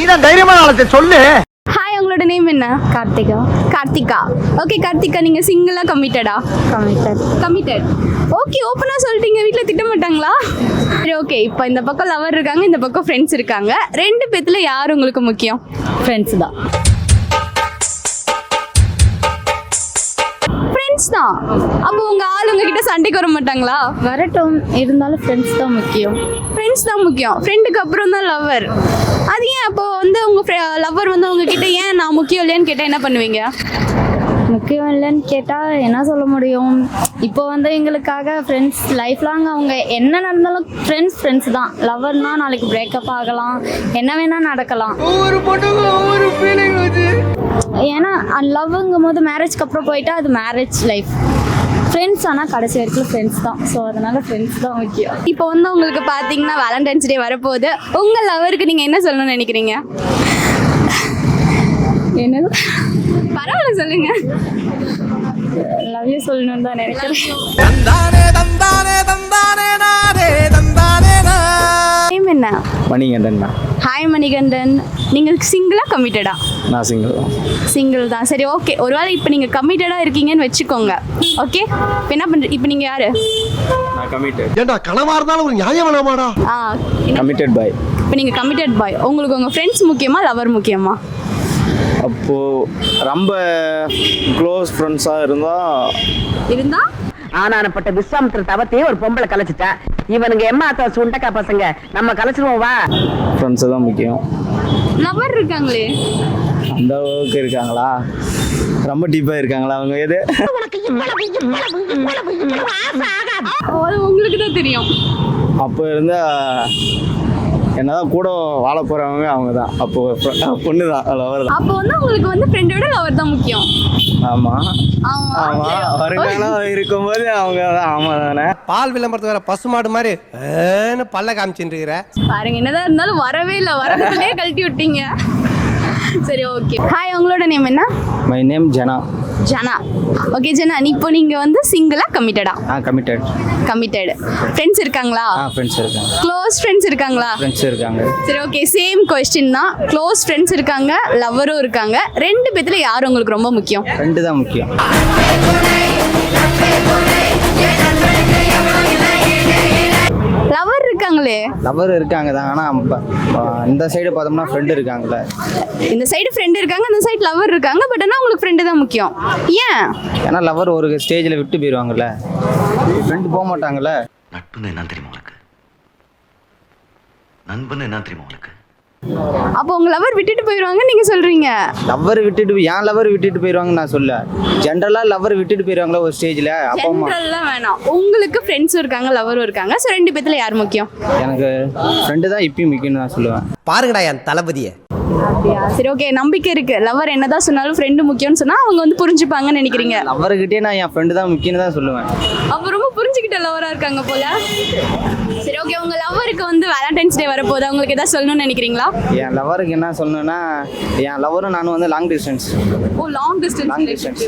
தான் தைரியமான ஆளத்தை சொல்லு. ஹாய், உங்களோட நேம் என்ன? கார்த்திகா. கார்த்திகா. ஓகே கார்த்திகா, நீங்க சிங்கிளா கமிட்டடா? கமிட்டட். ஓகே, ஓப்பனா சொல்லிட்டீங்க. வீட்ல திட்ட மாட்டாங்களா? சரி, ஓகே. இப்போ இந்த பக்கம் லவர் இருக்காங்க, இந்த பக்கம் ஃப்ரெண்ட்ஸ் இருக்காங்க. ரெண்டு பேத்துல யார் உங்களுக்கு முக்கியம்? ஃப்ரெண்ட்ஸ் தான். ஃப்ரெண்ட்ஸ் தான். அப்போ உங்க ஆள் உங்ககிட்ட சண்டைக்கு வர மாட்டாங்களா? வரட்டும், இருந்தாலும் ஃப்ரெண்ட்ஸ் தான் முக்கியம். ஃப்ரெண்ட்ஸ் தான் முக்கியம். ஃப்ரெண்டுக்கு அப்புறம் தான் லவர். அது ஏன் அப்போ வந்து உங்க லவர் வந்து உங்ககிட்ட ஏன் நான் முக்கியம் இல்லையான்னு கேட்டால் என்ன பண்ணுவீங்க? முக்கியம் இல்லைன்னு கேட்டால் என்ன சொல்ல முடியும்? இப்போ வந்து எங்களுக்காக ஃப்ரெண்ட்ஸ் லைஃப் லாங், அவங்க என்ன நடந்தாலும் ஃப்ரெண்ட்ஸ் தான். லவர்னா நாளைக்கு பிரேக்கப் ஆகலாம், என்ன வேணால் நடக்கலாம். ஒவ்வொரு பொண்ணுக்கும் ஒவ்வொரு ஃபீலிங் வச்சு. ஏன்னா லவ்ங்கும் போது மேரேஜ்க்கு அப்புறம் போயிட்டா அது மேரேஜ் லைஃப். ஃப்ரெண்ட்ஸ் ஆனால் கடைசி வரைக்கும் ஃப்ரெண்ட்ஸ் தான். ஸோ அதனால ஃப்ரெண்ட்ஸ் தான் முக்கியம். இப்போ வந்து உங்களுக்கு பார்த்தீங்கன்னா வேலண்டைன்ஸ் டே வரப்போகுது. உங்கள் லவருக்கு நீங்கள் என்ன சொல்லணும்னு நினைக்கிறீங்க? என்னது? பரவாயில்ல, சொல்லுங்க. லவ் யூ சொல்லணும்னு தான் நினைக்கிறேன். நேம் என்ன? மணிகண்டன். ஹாய் மணிகண்டன், நீங்கள் சிங்கிளா கமிட்டடா? நான் சிங்கிள் தான். சிங்கிள் தான். சரி, ஓகே. ஒருவேளை இப்போ நீங்கள் கமிட்டடாக இருக்கீங்கன்னு வச்சுக்கோங்க. ஓகே, இப்போ என்ன பண்ணுற? இப்போ நீங்கள் யார்? நான் கமிட்டட். ஏண்டா கனவா இருந்தாலும் ஒரு நியாயம் வேணாமாடா? கமிட்டட் பாய். இப்போ நீங்கள் கமிட்டட் பாய். உங்களுக்கு உங்கள் ஃப்ரெண்ட்ஸ் முக்கியமா லவர் முக்கியமா? அப்போது ரொம்ப க்ளோஸ் ஃப்ரெண்ட்ஸாக இருந்தா ஆனானப்பட்ட விஸ்வாமித்திர தவத்தையே ஒரு பொம்பளை கலைச்சிட்டா. இவனுங்க எம்மாத்தா சுண்டக்கா பசங்க, நம்ம கலைச்சிருவோம் வா. ஃப்ரெண்ட்ஸு தான் முக்கியம். லவர் இருக்காங்களே, அந்த அளவுக்கு இருக்காங்களா? ரொம்ப டீப்பாக இருக்காங்களா அவங்க? எது அது உங்களுக்கு தான் தெரியும். அப்போ இருந்தால் என்னதான் கூட வாழ போகிறவங்க அவங்க தான். அப்போ பொண்ணு தான், லவர் தான். அப்போ வந்து உங்களுக்கு வந்து ஃப்ரெண்டோட லவர் தான் முக்கியம். ஆமாம் ஆமாம், வருங்காலம் இருக்கும்போது அவங்க தான். ஆமாம் தானே. பால் விளம்பரத்து வேற பசுமாடு மாதிரி பல்ல காமிச்சுட்டு இருக்கிற. பாருங்க, என்னதான் இருந்தாலும் வரவே இல்லை, வரதுக்குள்ளே கழட்டி விட்டீங்க. சரி, ஓகே. ஹாய், உங்களோட நேம் என்ன? My name Jana. Jana. Okay Jana, இப்போ நீங்கள் வந்து சிங்கிளா கமிட்டடா? கமிட்டட். கமிட்டட். ஃப்ரெண்ட்ஸ் இருக்காங்களா? ஃப்ரெண்ட்ஸ் இருக்காங்க. க்ளோஸ் ஃப்ரெண்ட்ஸ் இருக்காங்களா? ஃப்ரெண்ட்ஸ் இருக்காங்க. சரி, ஓகே. சேம் கொஸ்டின் தான். க்ளோஸ் ஃப்ரெண்ட்ஸ் இருக்காங்க, லவரும் இருக்காங்க. ரெண்டு பேத்துல யார் உங்களுக்கு ரொம்ப முக்கியம்? ஃப்ரெண்டு தான் முக்கியம். லவர் இருக்காங்களே. லவர் இருக்காங்க தான், ஆனால் இந்த சைடு பார்த்தோம்னா ஃப்ரெண்டு இருக்காங்களே. இந்த சைடு ஃப்ரெண்டு இருக்காங்க, இந்த சைடு லவர் இருக்காங்க. பட் ஆனால் உங்களுக்கு ஃப்ரெண்டு தான் முக்கியம். ஏன்? ஏன்னா லவர் ஒரு ஸ்டேஜில் விட்டு போயிடுவாங்கல்ல, ஃப்ரெண்டு போக மாட்டாங்கல்ல. நட்புன்னு என்ன தெரியுமா உங்களுக்கு? நண்பன்னு என்ன தெரியுமா உங்களுக்கு? அப்போ உங்க லவர் விட்டுட்டு போயிடுவாங்க நீங்க சொல்றீங்க? லவர் விட்டுட்டு ஏன் லவர் விட்டுட்டு போயிடுவாங்கன்னு நான் சொல்ல. ஜென்ரலாக லவர் விட்டுட்டு போயிடுவாங்களா ஒரு ஸ்டேஜில்? அப்போ ஜென்ரல்லாம் வேணாம், உங்களுக்கு ஃப்ரெண்ட்ஸும் இருக்காங்க, லவரும் இருக்காங்க. ஸோ ரெண்டு பேத்துல யார் முக்கியம்? எனக்கு ஃப்ரெண்டு தான் இப்பயும் முக்கியம்னு நான் சொல்லுவேன். பாருங்கடா என் தளபதியை. அப்படியா? சரி, ஓகே. நம்பிக்கை இருக்கு. லவர் என்னதான் சொன்னாலும் ஃப்ரெண்டு முக்கியம்னு சொன்னா அவங்க வந்து புரிஞ்சுப்பாங்கன்னு நினைக்கிறீங்க? லவர்கிட்டே நான் என் ஃப்ரெண்டு தான் முக்கியம்னு தான் சொல்லுவேன். அப்போ ரொம்ப புரிஞ்சுக்கிட்ட லவரா இருக்காங்க போல. சரி, ஓகே. உங்க லவருக்கு வந்து வேலண்டைன்ஸ் டே வரப்போகுது, உங்களுக்கு ஏதாவது சொல்லணும்னு நினைக்கிறீங்களா? என் லவருக்கு என்ன சொல்லணும்னா, என் லவரும் நானும் வந்து லாங் டிஸ்டன்ஸ். ஓ, லாங் டிஸ்டன்ஸ்.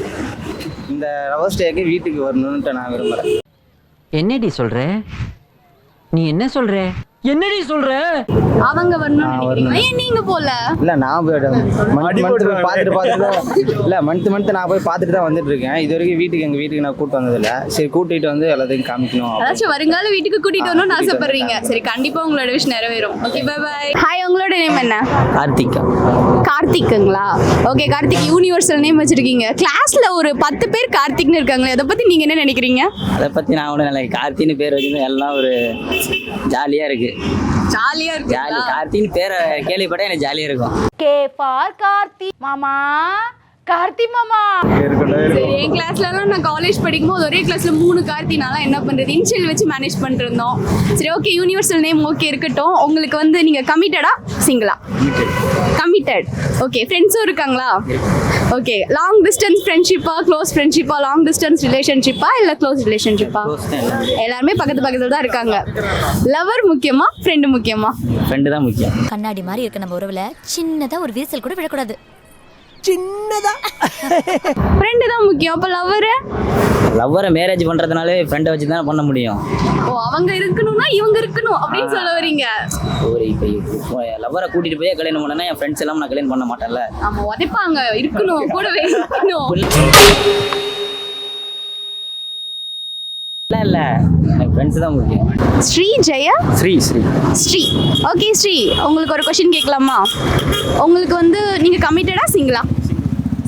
இந்த லவர்ஸ் டேக்கு வீட்டுக்கு வரணும்னு நான் விரும்புகிறேன். என்னடி சொல்ற? நீ என்ன சொல்ற? என்னடி சொல்ற? அவங்க வரணும்னு நினைக்கிறீங்களா? ஏன் நீங்க போல? இல்லை, நான் மந்த் நான் போய் பார்த்துட்டு தான் வந்துட்டு இருக்கேன். இது வரைக்கும் எங்கள் வீட்டுக்கு நான் கூட்டு வந்ததில்லை. சரி, கூட்டிகிட்டு வந்து எல்லாத்தையும் காமிக்கணும். அதாச்சும் வருங்கால வீட்டுக்கு கூட்டிட்டு வரணும்னு ஆசைப்படுறீங்க. சரி, கண்டிப்பா உங்களோட விஷ் நிறைவேறும். Okay, bye bye. ஹாய், உங்களோட நேம் என்ன? கார்த்திகா. கார்த்திக்குங்களா? ஓகே, கார்த்திக் யூனிவர்சல் நேம் வச்சிருக்கீங்க. கிளாஸ்ல ஒரு 10 பேர் கார்த்திக்னு இருக்காங்களே, அதை பத்தி நீங்க என்ன நினைக்கிறீங்க? அதை பற்றி நான் கூட நினைக்கிறேன். கார்த்தின்னு பேர் வச்சுருந்து எல்லாம் ஒரு ஜாலியாக இருக்கு. ஜாலியா இருக்கு. கார்த்தின்னு பேரை கேள்விப்பட்டா எனக்கு ஜாலியாக இருக்கும். கே ஃபார் கார்த்தி மாமா. கார்த்தி மாமா. சரி, என் கிளாஸ்லலாம் நான் காலேஜ் படிக்கும்போது ஒரே கிளாஸ்ல 3 கார்த்தினாலாம் என்ன பண்றது, இனிஷியல் வச்சு மேனேஜ் பண்ணிட்டு இருந்தோம். சரி, ஓகே. யூனிவர்சல் நேம் ஓகே இருக்கட்டும். உங்களுக்கு வந்து நீங்க கமிட்டடா சிங்கிளா? கமிட்டட். ஓகே. ஃப்ரெண்ட்ஸும் இருக்காங்களா? ஓகே. லாங் டிஸ்டன்ஸ் ஃப்ரெண்ட்ஷிப்பா, க்ளோஸ் ஃப்ரெண்ட்ஷிப்பா, லாங் டிஸ்டன்ஸ் ரிலேஷன்ஷிப்பா, இல்லை க்ளோஸ் ரிலேஷன்ஷிப்பா? எல்லாருமே பக்கத்துல தான் இருக்காங்க. லவர் முக்கியமா, ஃப்ரெண்டு முக்கியமா? ஃப்ரெண்டு தான் முக்கியம். கண்ணாடி மாதிரி இருக்க நம்ம உறவுல சின்னதா ஒரு விரிசல் கூட விழக்கூடாது. சின்னதா ஃப்ரெண்டு தான் முக்கியம். அப்போ லவ்வரை மேரேஜ் பண்ணுறதுனாலே ஃப்ரெண்டை வச்சு தான் பண்ண முடியும். ஓ, அவங்க இருக்கணும்னா இவங்க இருக்கணும் அப்படின்னு சொல்ல வரீங்க. ஒரு இப்போ லவ்வரை கூட்டிட்டு போய் கல்யாணம் பண்ணனா என் ஃப்ரெண்ட்ஸ் எல்லாம் நான் கல்யாணம் பண்ண மாட்டேன்ல. ஆமா உதைப்பாங்க, இருக்கணும் கூடவே இருக்கணும். இல்ல எனக்கு ஃப்ரெண்ட்ஸ் தான் முக்கியம். ஸ்ரீ ஜெயா ஸ்ரீ. ஓகே ஸ்ரீ, உங்களுக்கு ஒரு கொஸ்டின் கேட்கலாமா? உங்களுக்கு வந்து நீங்கள் கமிட்டடா சிங்கிளா?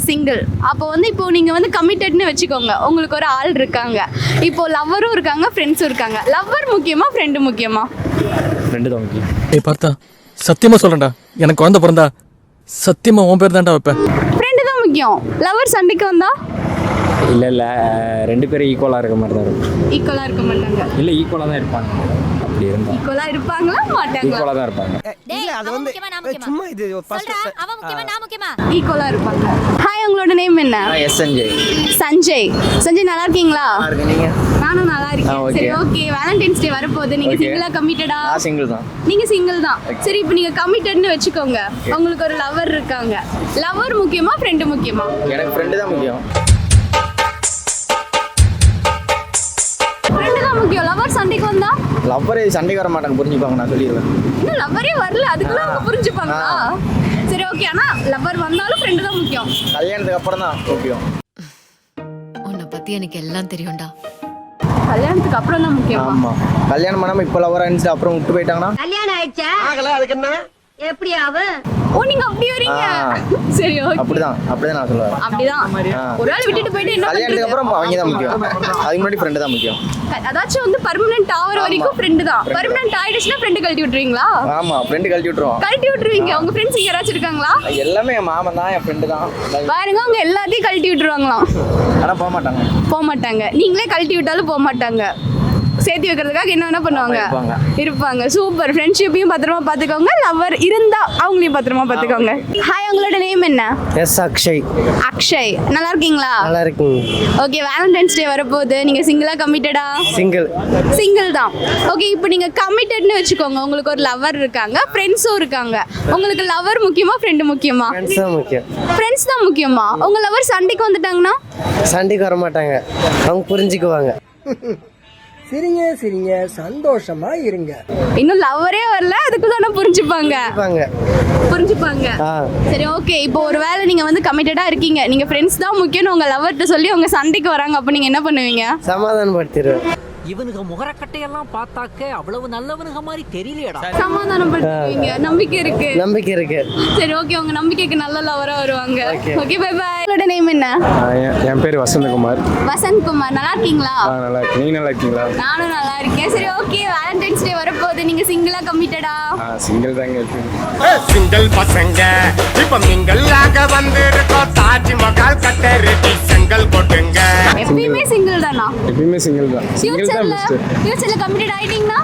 சிங்கிள். அப்போ வந்து இப்போ நீங்கள் வந்து கமிட்டட்னு வச்சுக்கோங்க, உங்களுக்கு ஒரு ஆள் இருக்காங்க, இப்போ லவ்வரும் இருக்காங்க ஃப்ரெண்ட்ஸும் இருக்காங்க. லவ்வர் முக்கியமா ஃப்ரெண்டு முக்கியமா? ஃப்ரெண்டு தான் முக்கியம். ஏய் பார்த்தா, சத்தியமா சொல்றேன்டா, எனக்கு குழந்தை பிறந்தா சத்தியமா உன் பேர் தான்டா வைப்பேன். ஃப்ரெண்டு தான் முக்கியம். லவ்வர் சண்டைக்கு வந்தா? இல்லை ரெண்டு பேரும் ஈக்குவலாக இருக்க மாதிரி தான் இருக்கும். ஈக்குவலாக இருக்க மாட்டாங்க. இல்லை ஈக்குவலாக தான் இருப்பாங்க. அப்படி இருந்தால் ஈக்குவலாக இருப்பாங்களா மாட்டாங்களா? ஈக்குவலாக தான் இருப்பாங்க. இல்ல அது வந்து சும்மா இது ஈக்குவலாக இருப்பாங்க. ஹாய், உங்களோட நேம் என்ன? எஸ் சஞ்சய். சஞ்சய். சஞ்சய் நல்லா இருக்கீங்களா? நீங்கள்? நானும் நல்லா இருக்கேன். சரி ஓகே, வேலண்டைன்ஸ் டே வரப்போகுது. நீங்க சிங்கிளா கமிட்டடா? நான் சிங்கிள் தான். நீங்க சிங்கிள் தான். சரி, இப்போ நீங்க கமிட்டட்னு வச்சுக்கோங்க, உங்களுக்கு ஒரு லவர் இருக்காங்க. லவர் முக்கியமா ஃப்ரெண்டு முக்கியமா? எனக்கு ஃப்ரெண்டு தான் முக்கியம். ஃப்ரெண்டு தான் முக்கியம். லவர் சண்டைக்கு வந்தா? லவ்வரே சண்டைக்கு வர மாட்டாங்க, புரிஞ்சுப்பாங்க, நான் சொல்லிடுவேன். இன்னும் லவரே வரல, அதுக்குள்ள அவங்க புரிஞ்சுப்பாங்களா? சரி ஓகே, ஆனா லவர் வந்தாலும் ஃப்ரெண்டு தான் முக்கியம். கல்யாணத்துக்கு அப்புறம் தான் முக்கியம். உன்னை பத்தி எனக்கு எல்லாம் தெரியும்டா. கல்யாணத்துக்கு அப்புறம் தான் முக்கியம். ஆமா, கல்யாணம் பண்ணாம இப்போ லவரா இருந்துச்சு அப்புறம் விட்டு போயிட்டாங்கன்னா கல்யாணம் ஆயிடுச்சா? ஆகல, அதுக்கு என்ன? எப்படி அவன்? ஓ, நீங்க அப்படி வரீங்க. சரி ஓகே, அப்படிதான் நான் சொல்லுவேன். அப்படிதான். ஒரு ஆள் விட்டுட்டு போயிட்டு என்ன கல்யாணத்துக்கு பண்றது? அப்புறம் அவங்க தான் முக்கியம், அதுக்கு முன்னாடி ஃப்ரெண்டு தான் முக்கியம். அதாச்சும் வந்து பர்மனன்ட் ஆகுற வரைக்கும் ஃப்ரெண்டு தான். பர்மனன்ட் ஆயிடுச்சுன்னா ஃப்ரெண்டு கழட்டி விட்டுருவீங்களா? ஆமா, ஃப்ரெண்டு கழட்டி விட்டுருவோம். கழட்டி விட்டுருவீங்க. உங்க ஃப்ரெண்ட்ஸ் இங்க யாராச்சும் இருக்காங்களா? எல்லாமே என் மாமன் தான், என் ஃப்ரெண்டு தான். பாருங்க, அவங்க எல்லாத்தையும் கழட்டி விட்டுருவாங்களாம். ஆனா போக மாட்டாங்க. போக மாட்டாங்க. நீங்களே கழட்டி விட்டாலும் போக மாட்டாங்க. சேர்த்து வைக்கிறதுக்காக என்ன பண்ணுவாங்க? இருப்பாங்க. சூப்பர். ஃப்ரெண்ட்ஷிப்பையும் பத்திரமா பார்த்துக்கோங்க. லவர் இருந்தா அவங்களையும் பத்திரமா பார்த்துக்கோங்க. ஹாய், உங்களோட நேம் என்ன? எஸ் அக்ஷய். அக்ஷய். நல்லா இருக்கீங்களா? நல்லா இருக்குங்க. ஓகே, வேலண்டைன்ஸ் டே வரப்போகுது. நீங்க சிங்கிளா கமிட்டடா? சிங்கிள். சிங்கிள் தான். ஓகே, இப்போ நீங்க கமிட்டட்னு வச்சுக்கோங்க, உங்களுக்கு ஒரு லவர் இருக்காங்க, ஃப்ரெண்ட்ஸும் இருக்காங்க. உங்களுக்கு லவர் முக்கியமா ஃப்ரெண்டு முக்கியமா? ஃப்ரெண்ட்ஸ் தான் முக்கியம். ஃப்ரெண்ட்ஸ் தான் முக்கியமா? உங்க லவர் சண்டைக்கு வந்துட்டாங்கன்னா? சண்டைக்கு வர மாட்டாங்க, அவங்க புரிஞ்சுக்குவாங்க. சிரிங்க சந்தோஷமா இருங்க. இன்னும் லவரே வரல, அதுக்குள்ள புரிஞ்சுப்பாங்க. புரிஞ்சுப்பாங்க. சரி ஓகே, இப்போ ஒரு வேளை நீங்க வந்து கமிட்டடா இருக்கீங்க, நீங்க ஃப்ரெண்ட்ஸ் தான் முக்கியம்னு உங்க லவர்ட்ட சொல்லி உங்க சண்டைக்கு வராங்க, அப்ப நீங்க என்ன பண்ணுவீங்க? சமாதானப்படுத்திடுவேன். இவனுக்கு முகரக்கட்டையெல்லாம் பார்த்தாக்க அவ்வளவு நல்லவனுங்க மாதிரி தெரியலையடா. சமாதானப்படுத்துவீங்க. நம்பிக்கை இருக்கு. சரி ஓகே, உங்க நம்பிக்கைக்கு நல்ல லவரா வருவாங்க. Okay, bye bye. உங்களோட நேம் என்ன? என் பேர் வசந்தகுமார். வசந்த்குமார். நல்லா இருக்கீங்களா? நல்லா இருக்கு. நீங்க நல்லா இருக்கீங்களா? நானும் நல்லா இருக்கேன். சரி ஓகே, வேலண்டைன்ஸ் டே வரப்போகுது. நீங்க சிங்கிளா கமிட்டடா? சிங்கிள் தாங்க. சிங்கிள் பசங்க இப்ப மிங்கல்லாக வந்திருக்கோம், தாஜ்மஹால் கட்ட ரெடி செங்கல் போட்டுங்க. எப்பயுமே சிங்கிள் தானா? எப்பயுமே சிங்கிள் தான். ஃபியூச்சர்ல கமிட்டட் ஆயிட்டீங்கன்னா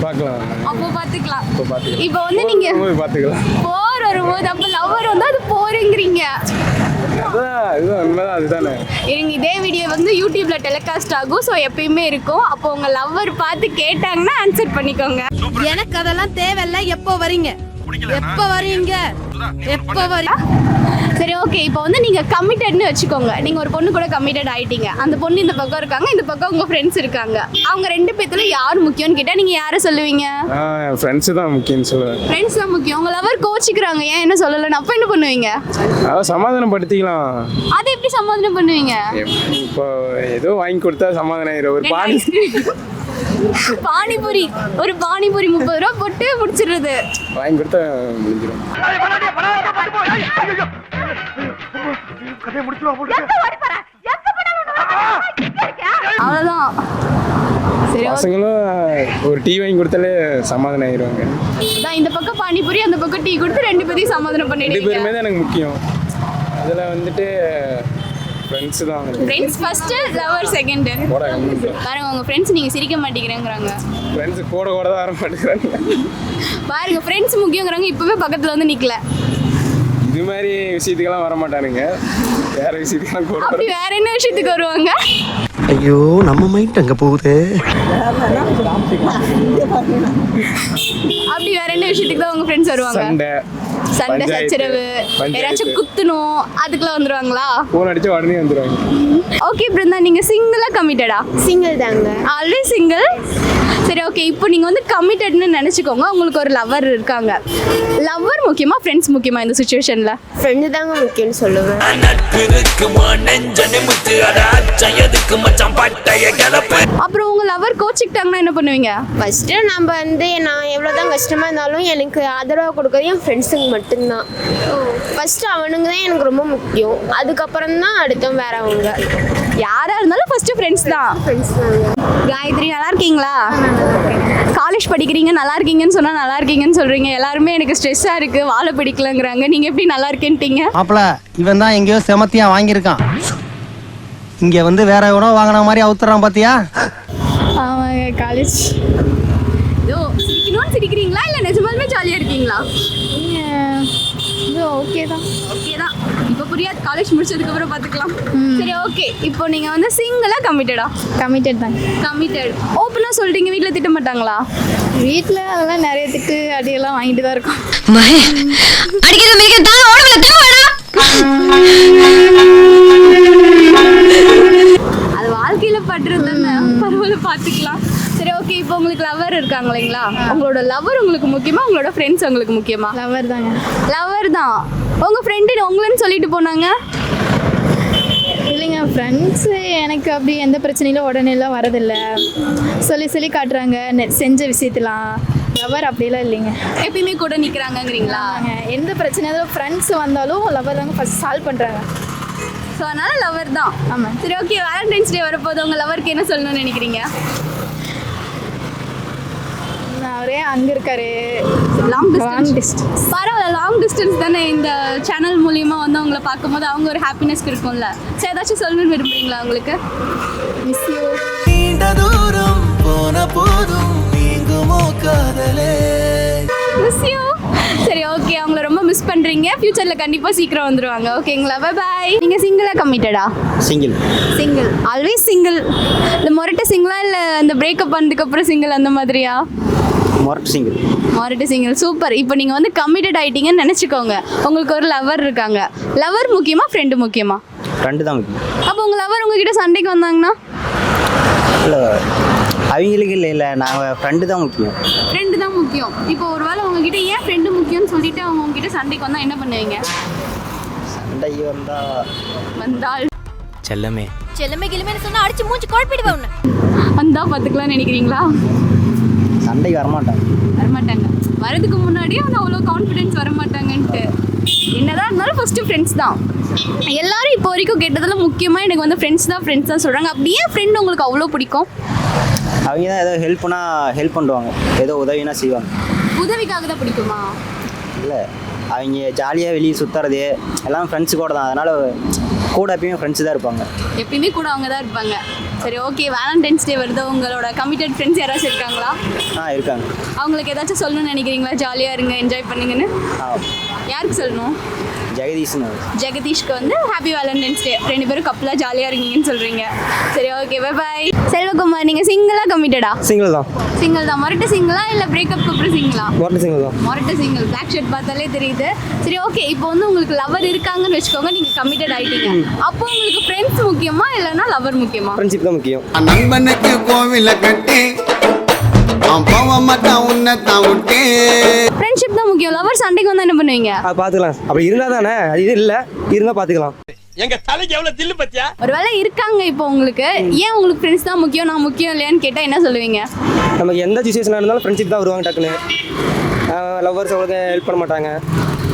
பார்க்கலாம். அப்போ பாத்துக்கலாம். இப்போ வந்து நீங்க பார்த்துக்கலாம். போர் வரும்போது அப்ப லவர் வந்து அது போறீங்கிறீங்க. இதுதான் உண்மைதான், அதுதானே. இருங்க, இதே வீடியோ வந்து யூடியூப்ல டெலிகாஸ்ட் ஆகும், ஸோ எப்பயுமே இருக்கும். அப்போ உங்க லவர் பார்த்து கேட்டாங்கன்னா ஆன்சர் பண்ணிக்கோங்க. எனக்கு அதெல்லாம் தேவையில்ல. எப்போ வரீங்க? சரி ஓகே, இப்போ வந்து நீங்க கமிட்டட்னு வச்சுக்கோங்க, நீங்க ஒரு பொண்ணு கூட கமிட்டட் ஆயிட்டீங்க. அந்த பொண்ணு இந்த பக்கம் இருக்காங்க, இந்த பக்கம் உங்க ஃப்ரெண்ட்ஸ் இருக்காங்க. அவங்க ரெண்டு பேத்துல யார் முக்கியம்னு கேட்டா நீங்க யாரை சொல்லுவீங்க? ஃப்ரெண்ட்ஸ் தான் முக்கியம்னு சொல்லுவேன். ஃப்ரெண்ட்ஸ் தான் முக்கியம். உங்க லவர் கோச்சிக்கிறாங்க, ஏன் என்ன சொல்லலன்னு, அப்ப என்ன பண்ணுவீங்க? அதான் சமாதானப்படுத்திக்கலாம். அதை எப்படி சமாதானம் பண்ணுவீங்க? இப்போ ஏதோ வாங்கி கொடுத்தா சமாதானம் ஆயிரும். ஒரு பானிபூரி, ஒரு பானிபூரி 30 ரூபா போட்டு முடிச்சிடுறது. வாங்கி கொடுத்தா முடிஞ்சிடும். அவ்வளவுதான். சரி, பசங்களும் ஒரு டீ வாங்கி கொடுத்தாலே சமாதானம் ஆயிடுவாங்க. இந்த பக்கம் பானிபூரி, அந்த பக்கம் டீ கொடுத்து ரெண்டு பேரையும் சமாதானம் பண்ணிடுங்க. ரெண்டு பேருமே தான் எனக்கு முக்கியம். அதில் வந்துட்டு ஃப்ரெண்ட்ஸ் தான். Friends first, lover second. பாருங்க, உங்க ஃப்ரெண்ட்ஸ் நீங்க சிரிக்க மாட்டேங்கிறாங்க. ஃப்ரெண்ட்ஸ் கூட தான் வர மாட்டேங்கிறாங்க. பாருங்க, ஃப்ரெண்ட்ஸ் முக்கியங்கிறாங்க, இப்பவே பக்கத்துல வந்து நிக்கல. இது மாதிரி விஷயத்துக்கெல்லாம் வர மாட்டானுங்க, வேற விஷயத்துக்கெல்லாம் கூட. அப்படி வேற என்ன விஷயத்துக்கு வருவாங்க? ஐயோ, நம்ம மைண்ட் அங்க போகுது. அப்படி வேற என்ன விஷயத்துக்கு தான் உங்க ஃப்ரெண்ட்ஸ் வருவாங்க? சண்டை சச்சரவு, யாராச்சும் குத்தணும், அதுக்குள்ள வந்துருவாங்களா? போன் அடிச்சு உடனே வந்துருவாங்க. ஓகே பிருந்தா, நீங்க சிங்கிளா கமிட்டடா? சிங்கிள் தாங்க. Already single. சரி ஓகே, இப்போ நீங்கள் வந்து கமிட்டட்னு நினச்சிக்கோங்க, உங்களுக்கு ஒரு லவர் இருக்காங்க. லவர் முக்கியமா ஃப்ரெண்ட்ஸ் முக்கியமா இந்த சுச்சுவேஷனில்? ஃப்ரெண்டு தாங்க முக்கியம்னு சொல்லுவேன். அப்புறம் உங்கள் லவர் கோச்சிக்கிட்டாங்கன்னா என்ன பண்ணுவீங்க? ஃபஸ்ட்டு நம்ம வந்து நான் எவ்வளோ தான் கஷ்டமாக இருந்தாலும் எனக்கு ஆதரவாக கொடுக்குறது என் ஃப்ரெண்ட்ஸுங்க மட்டும்தான். ஃபஸ்ட்டு அவனுங்க தான் எனக்கு ரொம்ப முக்கியம், அதுக்கப்புறம் தான் அடுத்தவங்க வேற அவங்க. யாராக இருந்தாலும் ஃபஸ்ட்டு ஃப்ரெண்ட்ஸ் தான். ஃப்ரெண்ட்ஸ் தாங்க. காயத்ரி நல்லா இருக்கீங்களா? காலேஜ் படிக்கிறீங்க, நல்லா இருக்கீங்கன்னு சொன்னால் நல்லா இருக்கீங்கன்னு சொல்கிறீங்க. எல்லாருமே எனக்கு ஸ்ட்ரெஸ்ஸாக இருக்குது, வாழை பிடிக்கலங்கிறாங்க. நீங்கள் எப்படி நல்லா இருக்கேன்ட்டீங்க? மாப்பிள இவன் தான் எங்கேயோ செமத்தியா வாங்கியிருக்கான், இங்க வந்து வேற எவனோ வாங்கின மாதிரி அவுத்துறான் பாத்தியா? அவங்க காலேஜ் ஓ, சிரிக்கணும்னு சிரிக்கிறீங்களா இல்லை நிஜமாலுமே ஜாலியாக இருக்கீங்களா? இது ஓகே தான். ஓகே தான். இப்போ புரியாது, காலேஜ் முடிச்சதுக்கப்புறம் பார்த்துக்கலாம். சரி ஓகே, இப்போ நீங்கள் வந்து சிங்கிளாக கமிட்டடா? கமிட்டட் தான். கமிட்டட். ஓப்பனாக சொல்லிட்டீங்க, வீட்டில் திட்ட மாட்டாங்களா? வீட்டில் அதெல்லாம் நிறைய திட்டு அடியெல்லாம் வாங்கிட்டு தான் இருக்கோம். அது வாழ்க்கையில் படுறது தானே, பரவாயில்ல பார்த்துக்கலாம். சரி ஓகே, இப்போ உங்களுக்கு லவர் இருக்காங்க இல்லைங்களா? உங்களோட லவர் உங்களுக்கு முக்கியமா, உங்களோட ஃப்ரெண்ட்ஸ் உங்களுக்கு முக்கியமா? லவர் தாங்க. லவர் தான். உங்கள் ஃப்ரெண்டு உங்களன்னு சொல்லிட்டு போனாங்க. இல்லைங்க, ஃப்ரெண்ட்ஸு எனக்கு அப்படி எந்த பிரச்சனையிலும் உடனேலாம் வரதில்லை, சொல்லி சொல்லி காட்டுறாங்க செஞ்ச விஷயத்தெல்லாம். லவர் அப்படிலாம் இல்லைங்க, எப்பயுமே கூட நிற்கிறாங்கங்கிறீங்களா? எந்த பிரச்சனையாலும் ஃப்ரெண்ட்ஸ் வந்தாலும் லவர் தாங்க ஃபஸ்ட் சால்வ் பண்ணுறாங்க. ஸோ அதனால் லவர் தான். ஆமாம். சரி ஓகே, வேலண்டைன்ஸ் டே வரப்போது உங்கள் லவருக்கு என்ன சொல்லணும்னு நினைக்கிறீங்க? அவரே அங்கே இருக்காரு, லாங் லாங் டிஸ்டன்ஸ். டிஸ்டன்ஸ். பரவாயில்ல, லாங் டிஸ்டன்ஸ் தானே. இந்த சேனல் மூலிமா வந்து அவங்கள பார்க்கும்போது அவங்க ஒரு ஹாப்பினஸ் இருக்கும்ல. சரி, ஏதாச்சும் சொல்லணும்னு விரும்புறீங்களா உங்களுக்கு? Miss you. Miss you. சரி ஓகே, அவங்கள ரொம்ப மிஸ் பண்ணுறீங்க. ஃப்யூச்சரில் கண்டிப்பாக சீக்கிரம் வந்துடுவாங்க. ஓகேங்களா? Bye bye. நீங்கள் சிங்கிளாக கமிட்டடா? சிங்கிள். சிங்கிள். Always single. இந்த மொரட்டை சிங்கிளா இல்லை இந்த பிரேக்கப் பண்ணதுக்கப்புறம் சிங்கிள் அந்த மாதிரியா? மொரட்டு சிங்கிள். மொரட்டை சிங்கிள். சூப்பர். இப்போ நீங்கள் வந்து கமிட்டட் ஆகிட்டீங்கன்னு நினச்சிக்கோங்க, உங்களுக்கு ஒரு லவர் இருக்காங்க. லவர் முக்கியமா ஃப்ரெண்டு முக்கியமா? ஃப்ரெண்டு தான் முக்கியம். அப்போ உங்கள் லவர் உங்ககிட்ட சண்டைக்கு வந்தாங்கன்னா? இல்லை அவங்களுக்கு இல்லை நாங்கள் ஃப்ரெண்டு தான் முக்கியம். ஃப்ரெண்டு தான் முக்கியம். இப்போ ஒரு வேளை உங்ககிட்ட ஏன் ஃப்ரெண்டு முக்கியம்னு சொல்லிட்டு அவங்க உங்ககிட்ட சண்டைக்கு வந்தால் என்ன பண்ணுவீங்க? சண்டை வந்தால் செல்லமே செல்லமே கிளம்பி சொன்னா அடிச்சு மூஞ்சி குழப்பிடுவேன் உன்னை. வந்தால் பார்த்துக்கலாம்னு நினைக்கிறீங்களா? சண்டைக்கு வரமாட்டாங்க. வரமாட்டாங்க. வரதுக்கு முன்னாடியே வந்து அவ்வளோ கான்ஃபிடென்ஸ் வரமாட்டாங்கன்ட்டு. என்னதான் இருந்தாலும் ஃபஸ்ட்டு ஃப்ரெண்ட்ஸ் தான். எல்லாரும் இப்போ வரைக்கும் கேட்டதில் முக்கியமாக எனக்கு வந்து ஃப்ரெண்ட்ஸ் தான் சொல்கிறாங்க. அப்படியே ஃப்ரெண்ட் உங்களுக்கு அவ்வளோ பிடிக்கும்? அவங்க தான் ஏதோ ஹெல்ப் பண்ணுவாங்க, ஏதோ உதவினா செய்வாங்க. உதவிக்காக தான் பிடிக்குமா? இல்லை, அவங்க ஜாலியாக வெளியே சுற்றுறது எல்லாம் ஃப்ரெண்ட்ஸு கூட தான், அதனால் கூட எப்பயுமே ஃப்ரெண்ட்ஸு தான் இருப்பாங்க. எப்பயுமே கூட அவங்க தான் இருப்பாங்க. சரி ஓகே, வேலண்டைன்ஸ் டே வருது, உங்களோட கமிட்டட் ஃப்ரெண்ட்ஸ் யாராச்சும் இருக்காங்களா? இருக்காங்க. அவங்களுக்கு ஏதாச்சும் சொல்லணும்னு நினைக்கிறீங்களா? ஜாலியாக இருங்க, என்ஜாய் பண்ணுங்கன்னு. யாருக்கு சொல்லணும்? ஜெகதீஷ்னு. ஜெகதீஷ்க்கு வந்து ஹாப்பி வேலண்டைன்ஸ் டே. 2 பேரும் கப்பலாக ஜாலியாக இருக்கீங்கன்னு சொல்கிறீங்க. சரி ஓகே, பை பாய். செல்வகுமார், நீங்கள் சிங்கிளாக கமிட்டடா? சிங்கிள் தான். சிங்கிள் தான். மொரட்டை சிங்கிளா இல்லை பிரேக்கப்க்கு அப்புறம் சிங்கிளா? மொரட்டை சிங்கிள் தான். மொரட்டை சிங்கிள். பிளாக் ஷர்ட் பார்த்தாலே தெரியுது. சரி ஓகே, இப்போ வந்து உங்களுக்கு லவர் இருக்காங்கன்னு வச்சுக்கோங்க, நீங்கள் கமிட்டட் ஆகிட்டீங்க. அப்போ உங்களுக்கு ஃப்ரெண்ட்ஸ் முக்கியமா இல்லைன்னா லவர் முக்கியமா? ஃப்ரெண்ட்ஷிப் தான் முக்கியம். நண்பனுக்கு கோவில கட்டி ஃப்ரெண்ட்ஷிப் தான் முக்கியம். லவர் சண்டைக்கு வந்தால் என்ன பண்ணுவீங்க? அது பார்த்துக்கலாம். அப்படி இருந்தால் தானே, அது இது இல்லை, இருந்தால் பார்த்துக்கலாம். எங்க தலைக்கு எவ்வளவு தில்லு பத்தியா? ஒருவேளை இருக்காங்க இப்போ உங்களுக்கு, ஏன் உங்களுக்கு ஃப்ரெண்ட்ஸ் தான் முக்கியம், நான் முக்கியம் இல்லையான்னு கேட்டால் என்ன சொல்லுவீங்க? நமக்கு எந்த சுச்சுவேஷனாக இருந்தாலும் ஃப்ரெண்ட்ஷிப் தான் வருவாங்க டக்குன்னு. லவ்வர்ஸ் அவங்களுக்கு ஹெல்ப் பண்ண மாட்டாங்க,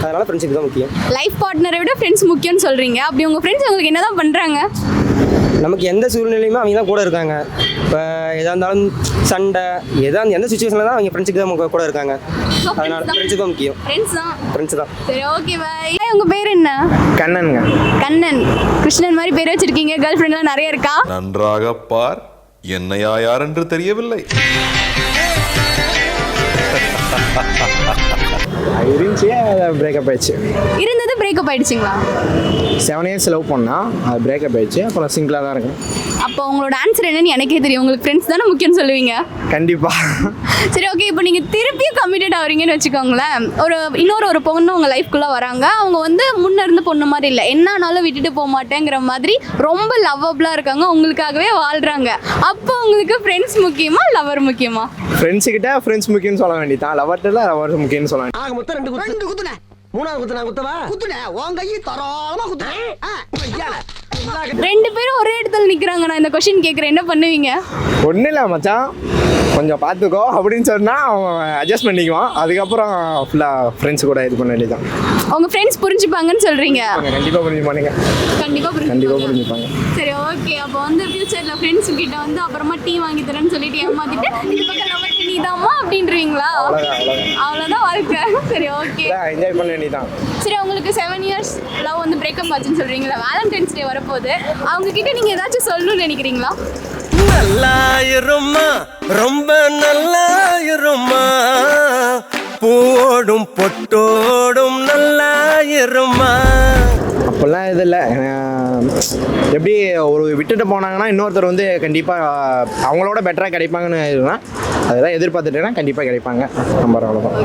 அதனால் ஃப்ரெண்ட்ஷிப் தான் முக்கியம். லைஃப் பார்ட்னரை விட ஃப்ரெண்ட்ஸ் முக்கியம்னு சொல்கிறீங்க. அப்படி உங்கள் ஃப்ரெண்ட்ஸ் உங்களுக்கு என்ன தான் பண்ணுறாங்க? நமக்கு எந்த சூழ்நிலையுமே அவங்க தான் கூட இருக்காங்க. இப்போ எதாக இருந்தாலும் சண்டை எந்த சுச்சுவேஷனில் தான் அவங்க ஃப்ரெண்ட்ஸுக்கு தான் கூட இருக்காங்க. அதனால் ஃப்ரெண்ட்ஷிப் தான் முக்கியம். ஃப்ரெண்ட்ஸ் தான். சரி ஓகே பாய். உங்கள் பேர் என்ன? கண்ணனுங்க. கண்ணன். கிருஷ்ணன் மாதிரி பேர் வச்சிருக்கீங்க. கேர்ள் ஃப்ரெண்ட்லாம் நிறைய இருக்கா? நன்றாக பார், என்னையா யார் என்று தெரியவில்லை. இருந்துச்சு, பிரேக்கப் ஆயிடுச்சு. இருந்தது பிரேக்கப் ஆயிடுச்சுங்களா? 7 years லவ் பண்ணால் அது பிரேக்கப் ஆயிடுச்சு. அப்புறம் சிங்கிளாக தான் இருக்கேன். அப்போ உங்களோட ஆன்சர் என்னன்னு எனக்கே தெரியும். உங்களுக்கு ஃப்ரெண்ட்ஸ் தானே முக்கியம்னு சொல்லுவீங்க. கண்டிப்பாக. சரி ஓகே, இப்போ நீங்கள் திருப்பியும் கமிட்டட் ஆகிறீங்கன்னு வச்சுக்கோங்களேன். இன்னொரு பொண்ணு உங்கள் லைஃப்குள்ளே வராங்க. அவங்க வந்து முன்ன இருந்த பொண்ணு மாதிரி இல்லை, என்னானாலும் விட்டுட்டு போக மாட்டேங்கிற மாதிரி ரொம்ப லவ்வபிளாக இருக்காங்க, உங்களுக்காகவே வாழ்கிறாங்க. அப்போ உங்களுக்கு ஃப்ரெண்ட்ஸ் முக்கியமா லவர் முக்கியமா? ஃப்ரெண்ட்ஸுக்கிட்ட ஃப்ரெண்ட்ஸ் முக்கியம்னு சொல்ல வேண்டியதான், லவர்ட்டில் லவர் முக்கியம்னு சொல்ல வேண்டியது. ஆக மொத்தம் 2 குத்துனேன். 3ஆவது குத்து நான் குத்தவா? குத்துனேன். உன் கையை தரோளமா குத்துனேன். 2 பேரும் ஒரே இடத்துல நிற்கிறாங்க. நான் இந்த கொஸ்டின் கேட்குறேன், என்ன பண்ணுவீங்க? ஒன்றும் இல்லை மச்சான், கொஞ்சம் பார்த்துக்கோ அப்படின்னு சொன்னால் அவன் அட்ஜஸ்ட் பண்ணிக்குவான். அதுக்கப்புறம் ஃபுல்லாக ஃப்ரெண்ட்ஸ் கூட இது பண்ண வேண்டியதான். உங்கள் ஃப்ரெண்ட்ஸ் புரிஞ்சுப்பாங்கன்னு சொல்கிறீங்க? கண்டிப்பாக புரிஞ்சுப்பானுங்க. கண்டிப்பாக புரிஞ்சுப்பாங்க. சரி ஓகே, அப்போ வந்து ஃபியூச்சரில் ஃப்ரெண்ட்ஸ் கிட்ட வந்து அப்புறமா டீ வாங்கி தரேன்னு சொல்லிட்டு ஏமாத்திட்டு இது பக்கம் லவர் நீதாமா அப்படின்றீங்களா? அவ்வளோதான் வாழ்க்கை. சரி ஓகே, என்ஜாய் பண்ண வேண்டியதான். சரி உங்களுக்கு 7 years லவ் வந்து பிரேக்கப் ஆச்சுன்னு சொல்கிறீங்களா? வேலண்டைன்ஸ் டே வரப்போகுது, அவங்க கிட்ட நீங்கள் ஏதாச்சும் சொல்லணும்னு நினைக்கிறீங்களா? நல்லாயிருமா, ரொம்ப நல்லாயிருமா, பூவோடும் பொட்டோடும் நல்லாயிருமா. அப்போல்லாம் இது இல்லை. எப்படி ஒரு விட்டுட்டு போனாங்கன்னா இன்னொருத்தர் வந்து கண்டிப்பாக அவங்களோட பெட்டராக கிடைப்பாங்கன்னு இருக்குன்னா அதெல்லாம் எதிர்பார்த்துட்டேன்னா கண்டிப்பாக கிடைப்பாங்க. நம்பர் அவ்வளோதான்.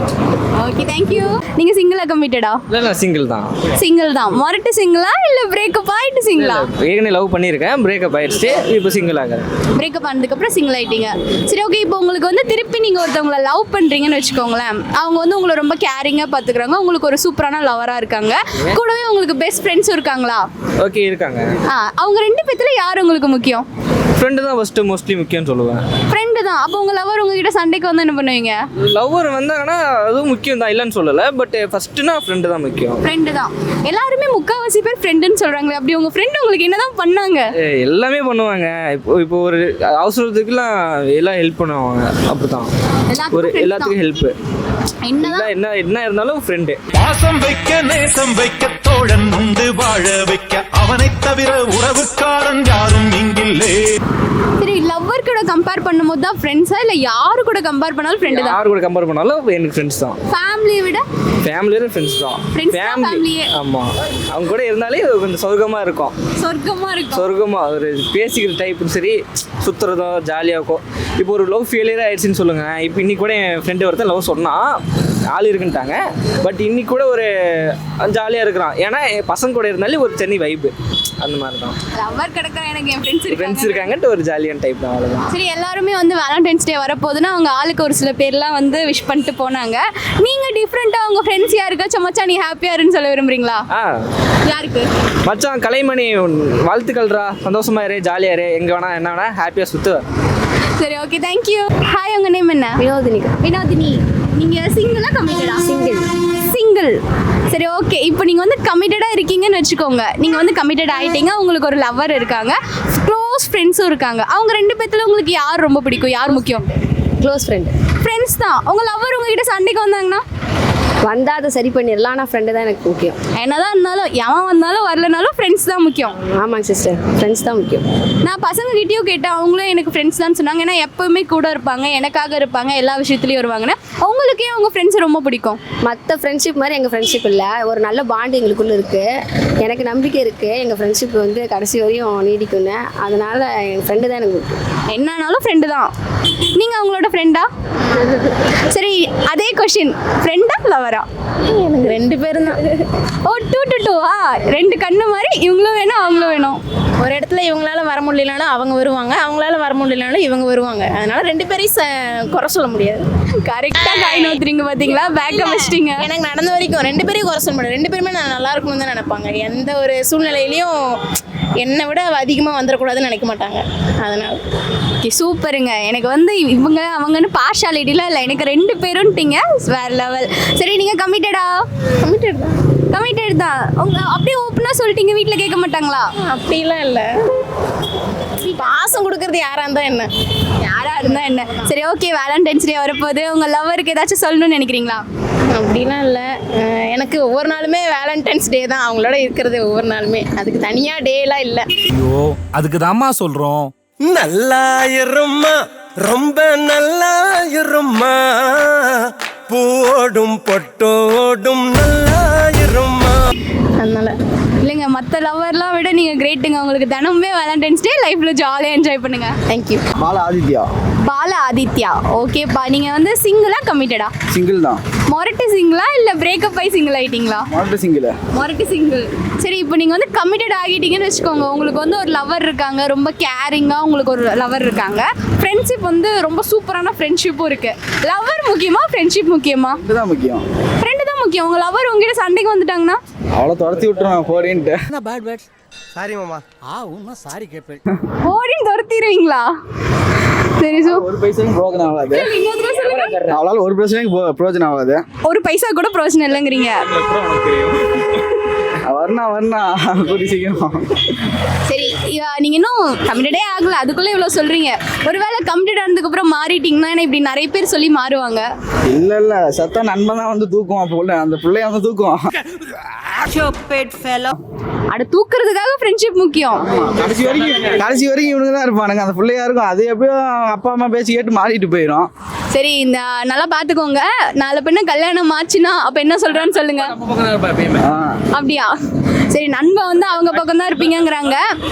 Okay, thank you. நீங்கள் சிங்கிளா கமிட்டடா? இல்லை சிங்கிள் தான். சிங்கிள் தான். மொரட்டு சிங்கிளா இல்லை பிரேக்கப் ஆகிட்டு சிங்கிளா? ஏற்கனவே லவ் பண்ணியிருக்கேன், பிரேக்கப் ஆயிடுச்சு, இப்போ சிங்கிள் ஆகிறேன். பிரேக்கப் ஆனதுக்கப்புறம் சிங்கிள் ஆகிட்டீங்க. சரி ஓகே, இப்போ உங்களுக்கு வந்து திருப்பி நீங்கள் ஒருத்தவங்களை லவ் பண்ணுறீங்கன்னு வச்சுக்கோங்களேன். அவங்க வந்து உங்களை ரொம்ப கேரிங்காக பார்த்துக்குறாங்க, உங்களுக்கு ஒரு சூப்பரான லவராக இருக்காங்க, கூடவே உங்களுக்கு பெஸ்ட் ஃப்ரெண்ட்ஸும் இருக்காங்களா? ஓகே இருக்காங்க. அவங்க 2 பேத்துல யார் உங்களுக்கு முக்கியம்? ஃப்ரெண்டு தான் ஃபஸ்ட்டு மோஸ்ட்லி முக்கியம்னு சொல்லுவேன். ஃப்ரெண்டு தான். அப்போ உங்கள் லவர் உங்ககிட்ட சண்டைக்கு வந்து என்ன பண்ணுவீங்க? லவ்வர் வந்தாங்கன்னா அதுவும் முக்கியம் தான், இல்லைன்னு சொல்லலை. பட் ஃபஸ்ட்டுனா ஃப்ரெண்டு தான் முக்கியம். ஃப்ரெண்டு தான். எல்லாருமே முக்கால்வாசி பேர் ஃப்ரெண்டுன்னு சொல்கிறாங்களே, அப்படி உங்கள் ஃப்ரெண்டு உங்களுக்கு என்ன தான் பண்ணாங்க? எல்லாமே பண்ணுவாங்க. இப்போ ஒரு அவசரத்துக்குலாம் எல்லாம் ஹெல்ப் பண்ணுவாங்க. அப்படி தான் ஒரு எல்லாத்துக்கும் ஹெல்ப்பு. என்ன இருந்தாலும் ஃப்ரெண்டு. பாசம் வைக்க நேசம் வைக்க தோழன் உண்டு, வாழ வைக்க அவனை தவிர உறவுக்காரன் யாரும் இங்கில்லே. சரி, லவ்வர் கூட கம்பேர் பண்ணும்போது தான் ஃப்ரெண்ட்ஸா இல்லை யாரு கூட கம்பேர் பண்ணாலும் ஃப்ரெண்டு தான்? யார் கூட கம்பேர் பண்ணாலும் எனக்கு ஃப்ரெண்ட்ஸ் தான். ஃபேமிலியை விட ஃபேமிலியோட ஃப்ரெண்ட்ஸ் தான். ஃபேமிலி ஆமாம், அவங்க கூட இருந்தாலே கொஞ்சம் சொர்க்கமாக இருக்கும். சொர்க்கமாக ஒரு பேசிக்கிற டைப்பும் சரி, சுற்றுறதும் ஜாலியாக இருக்கும். இப்போ ஒரு லவ் ஃபெயிலியர் ஆயிடுச்சுன்னு சொல்லுங்கள். இப்போ இன்னைக்கு கூட என் ஃப்ரெண்டு ஒருத்தன் லவ் சொன்னால் ஆள் இருக்குன்ட்டாங்க, பட் இன்னைக்கு கூட ஒரு ஜாலியாக இருக்கிறான். ஏன்னா என் பசங்க கூட இருந்தாலே ஒரு தனி வைப்பு, அந்த மாதிரி தான். லவ்வர் கிடக்கிற எனக்கு என் ஃப்ரெண்ட்ஸ் இருக்காங்கன்ட்டு ஒரு ஜாலியான டைப் தான், அவ்வளோதான். சரி, எல்லாருமே வந்து வேலண்டைன்ஸ் டே வரப்போகுதுன்னா அவங்க ஆளுக்கு ஒரு சில பேர்லாம் வந்து விஷ் பண்ணிட்டு போனாங்க. நீங்கள் டிஃப்ரெண்ட்டாக உங்கள் ஃப்ரெண்ட்ஸ் யாருக்காச்சும் மச்சான் நீ ஹாப்பியாக இருன்னு சொல்ல விரும்புறீங்களா? யாருக்கு? மச்சான் கலைமணி வாழ்த்துக்கள்ரா, சந்தோஷமா இரு, ஜாலியாக இரு, எங்கே வேணா என்ன வேணா ஹாப்பியாக சுற்று. சரி ஓகே, தேங்க்யூ. ஹாய், உங்கள் நேம் என்ன? வினோதினி. நீங்கள் சிங்கிளா கமிட்டடா? சிங்கிள். சரி ஓகே, இப்போ நீங்கள் வந்து கமிட்டடாக இருக்கீங்கன்னு வச்சுக்கோங்க. நீங்கள் வந்து கமிட்டட் ஆகிட்டீங்க, உங்களுக்கு ஒரு லவர் இருக்காங்க, க்ளோஸ் ஃப்ரெண்ட்ஸும் இருக்காங்க. அவங்க 2 பேர்த்துல உங்களுக்கு யார் ரொம்ப பிடிக்கும், யார் முக்கியம்? க்ளோஸ் ஃப்ரெண்ட்ஸ் தான். உங்கள் லவர் உங்ககிட்ட சண்டைக்கு வந்தாங்கன்னா வந்தால் அதை சரி பண்ணிடலாம். ஆனால் ஃப்ரெண்டு தான் எனக்கு முக்கியம். என்னதான் இருந்தாலும் எவன் வந்தாலும் வரலனாலும் ஃப்ரெண்ட்ஸ் தான் முக்கியம். ஆமாங்க சிஸ்டர், ஃப்ரெண்ட்ஸ் தான் முக்கியம். நான் பசங்ககிட்டயும் கேட்டேன், அவங்களும் எனக்கு ஃப்ரெண்ட்ஸ் தான் சொன்னாங்க. ஏன்னா எப்போவுமே கூட இருப்பாங்க, எனக்காக இருப்பாங்க, எல்லா விஷயத்துலையும் வருவாங்கன்னு. அவங்களுக்கே அவங்க ஃப்ரெண்ட்ஸ் ரொம்ப பிடிக்கும். மற்ற ஃப்ரெண்ட்ஷிப் மாதிரி எங்கள் ஃப்ரெண்ட்ஷிப் இல்லை. ஒரு நல்ல பாண்டு எங்களுக்குள்ளே இருக்குது. எனக்கு நம்பிக்கை இருக்குது எங்கள் ஃப்ரெண்ட்ஷிப் வந்து கடைசி வரையும் நீடிக்குன்னு. அதனால் எங்கள் ஃப்ரெண்டு தான் எனக்கு முக்கியம். என்னன்னாலும் ஃப்ரெண்டு தான். நீங்கள் அவங்களோட ஃப்ரெண்டா? சரி, அதே கொஷின், ஃப்ரெண்டா லவரா? எனக்கு 2 பேரும் தான். ஓ, 2 to 2வா? 2 கண்ணு மாதிரி இவங்களும் வேணும் அவங்களும் வேணும். ஒரு இடத்துல இவங்களால வர முடியலனாலும் அவங்க வருவாங்க, அவங்களால வர முடியலனாலும் இவங்க வருவாங்க. அதனால 2 பேரையும் குறை சொல்ல முடியாது. கரெக்டாக காய் நோத்துறீங்க பார்த்தீங்களா? பேக்கை வச்சிட்டீங்க. எனக்கு நடந்த வரைக்கும் 2 பேரையும் குறை சொல்ல முடியாது. 2 பேருமே நான் நல்லா இருக்கணும்னு தான் நினைப்பாங்க. எந்த ஒரு சூழ்நிலையிலையும் என்னை விட அதிகமாக வந்துடக்கூடாதுன்னு நினைக்க மாட்டாங்க. அதனால் ஓகே, சூப்பருங்க. எனக்கு வந்து இவங்க அவங்கன்னு பார்ஷாலிட்டிலாம் இல்லை, எனக்கு 2 பேரும்ட்டீங்க, வேறு லெவல். சரி, நீங்கள் கமிட்டடா? கமிட்டட் தான். உங்கள் அப்படியே ஓப்பனாக சொல்லிட்டீங்க, வீட்டில் கேட்க மாட்டாங்களா? அப்படிலாம் இல்லை. பாசம் கொடுக்கறது யாராக இருந்தால் என்ன, யாராக இருந்தால் என்ன. சரி ஓகே, வேலண்டைன்ஸ் டே வரப்போகுது, உங்கள் லவருக்கு ஏதாச்சும் சொல்லணும்னு நினைக்கிறீங்களா? அப்படிலாம் இல்லை. எனக்கு ஒவ்வொரு நாளுமே வேலண்டைன்ஸ் டே தான். அவங்களோட இருக்கிறது ஒவ்வொரு நாளுமே, அதுக்கு தனியாக டேலாம் இல்லை. ஐயோ, அதுக்கு தாம்மா சொல்கிறோம். நல்லா இருமா, ரொம்ப நல்லா இருமா, பூவோடும் பொட்டோடும் நல்லா இருமா. அதனால இல்லைங்க மற்ற லவர்லாம் விட நீங்கள் கிரேட்டுங்க. உங்களுக்கு தினமுமே வேலண்டைன்ஸ் டே லைஃப்பில் ஜாலியாக என்ஜாய் பண்ணுங்கள். தேங்க்யூ. பாலா ஆதித்யா. பால ஆதித்யா. ஓகேப்பா, நீங்கள் வந்து சிங்கிளா கமிட்டடா? சிங்கிள் தான். மொரட்டு சிங்கிளா இல்லை பிரேக்கப் ஆகி சிங்கிள் ஆகிட்டீங்களா? மொரட்டு சிங்கிள். சரி, இப்போ நீங்கள் வந்து கமிட்டட் ஆகிட்டீங்கன்னு வச்சுக்கோங்க. உங்களுக்கு வந்து ஒரு லவர் இருக்காங்க, ரொம்ப கேரிங்காக உங்களுக்கு ஒரு லவர் இருக்காங்க. ஃப்ரெண்ட்ஷிப் வந்து ரொம்ப சூப்பரான ஃப்ரெண்ட்ஷிப்பும் இருக்குது. லவர் முக்கியமா ஃப்ரெண்ட்ஷிப் முக்கியமா? இதுதான் முக்கியம். ஃப்ரெண்டு தான் முக்கியம். உங்கள் லவர் உங்ககிட்ட சண்டைக்கு வந்துட்டாங்கன்னா அவ்வளோ துரத்தி விட்டுருவேன் போறேன்ட்டு. சாரி மாமா. சாரி கேட்பேன். ஓடின்னு துரத்திடுவீங்களா? சரி, ஒரு பைசாவும் பிரோஜனம் ஆகாது. அவளால ஒரு பைசாவும் பிரோஜனம் ஆகாது. ஒரு பைசா கூட பிரயோஜனம் இல்லைங்கிறீங்க. வரணா கூடி சீக்கிரம். சரி, நீங்க இன்னும் கமிட்டடே ஆகல, அதுக்குள்ள இவ்வளவு சொல்றீங்க. ஒருவேளை கமிட்டட் ஆனதுக்கு அப்புறம் மாறிட்டீங்கன்னா இப்படி நிறைய பேர் சொல்லி மாறுவாங்க. இல்ல சத்தா நண்பன் தான் வந்து தூக்குவான் புள்ள, அந்த பிள்ளைய வந்து தூக்குவான். அட தூக்குறதுக்காக ஃப்ரெண்ட்ஷிப் முக்கியம். கடைசி வரைக்கும் இவனுங்க தான் இருப்பானுங்க, அந்த பிள்ளையா இருக்கும். அது எப்படியோ அப்பா அம்மா பேசி கேட்டு மாறிட்டு போயிடும். சரி, இந்த நல்லா பாத்துக்கோங்க. நாளை பின்ன கல்யாணம் ஆச்சுன்னா அப்ப என்ன சொல்றான்னு சொல்லுங்க. அப்படியா? சரி, நண்பன் வந்து அவங்க பக்கம் தான் இருப்பீங்கிறாங்க.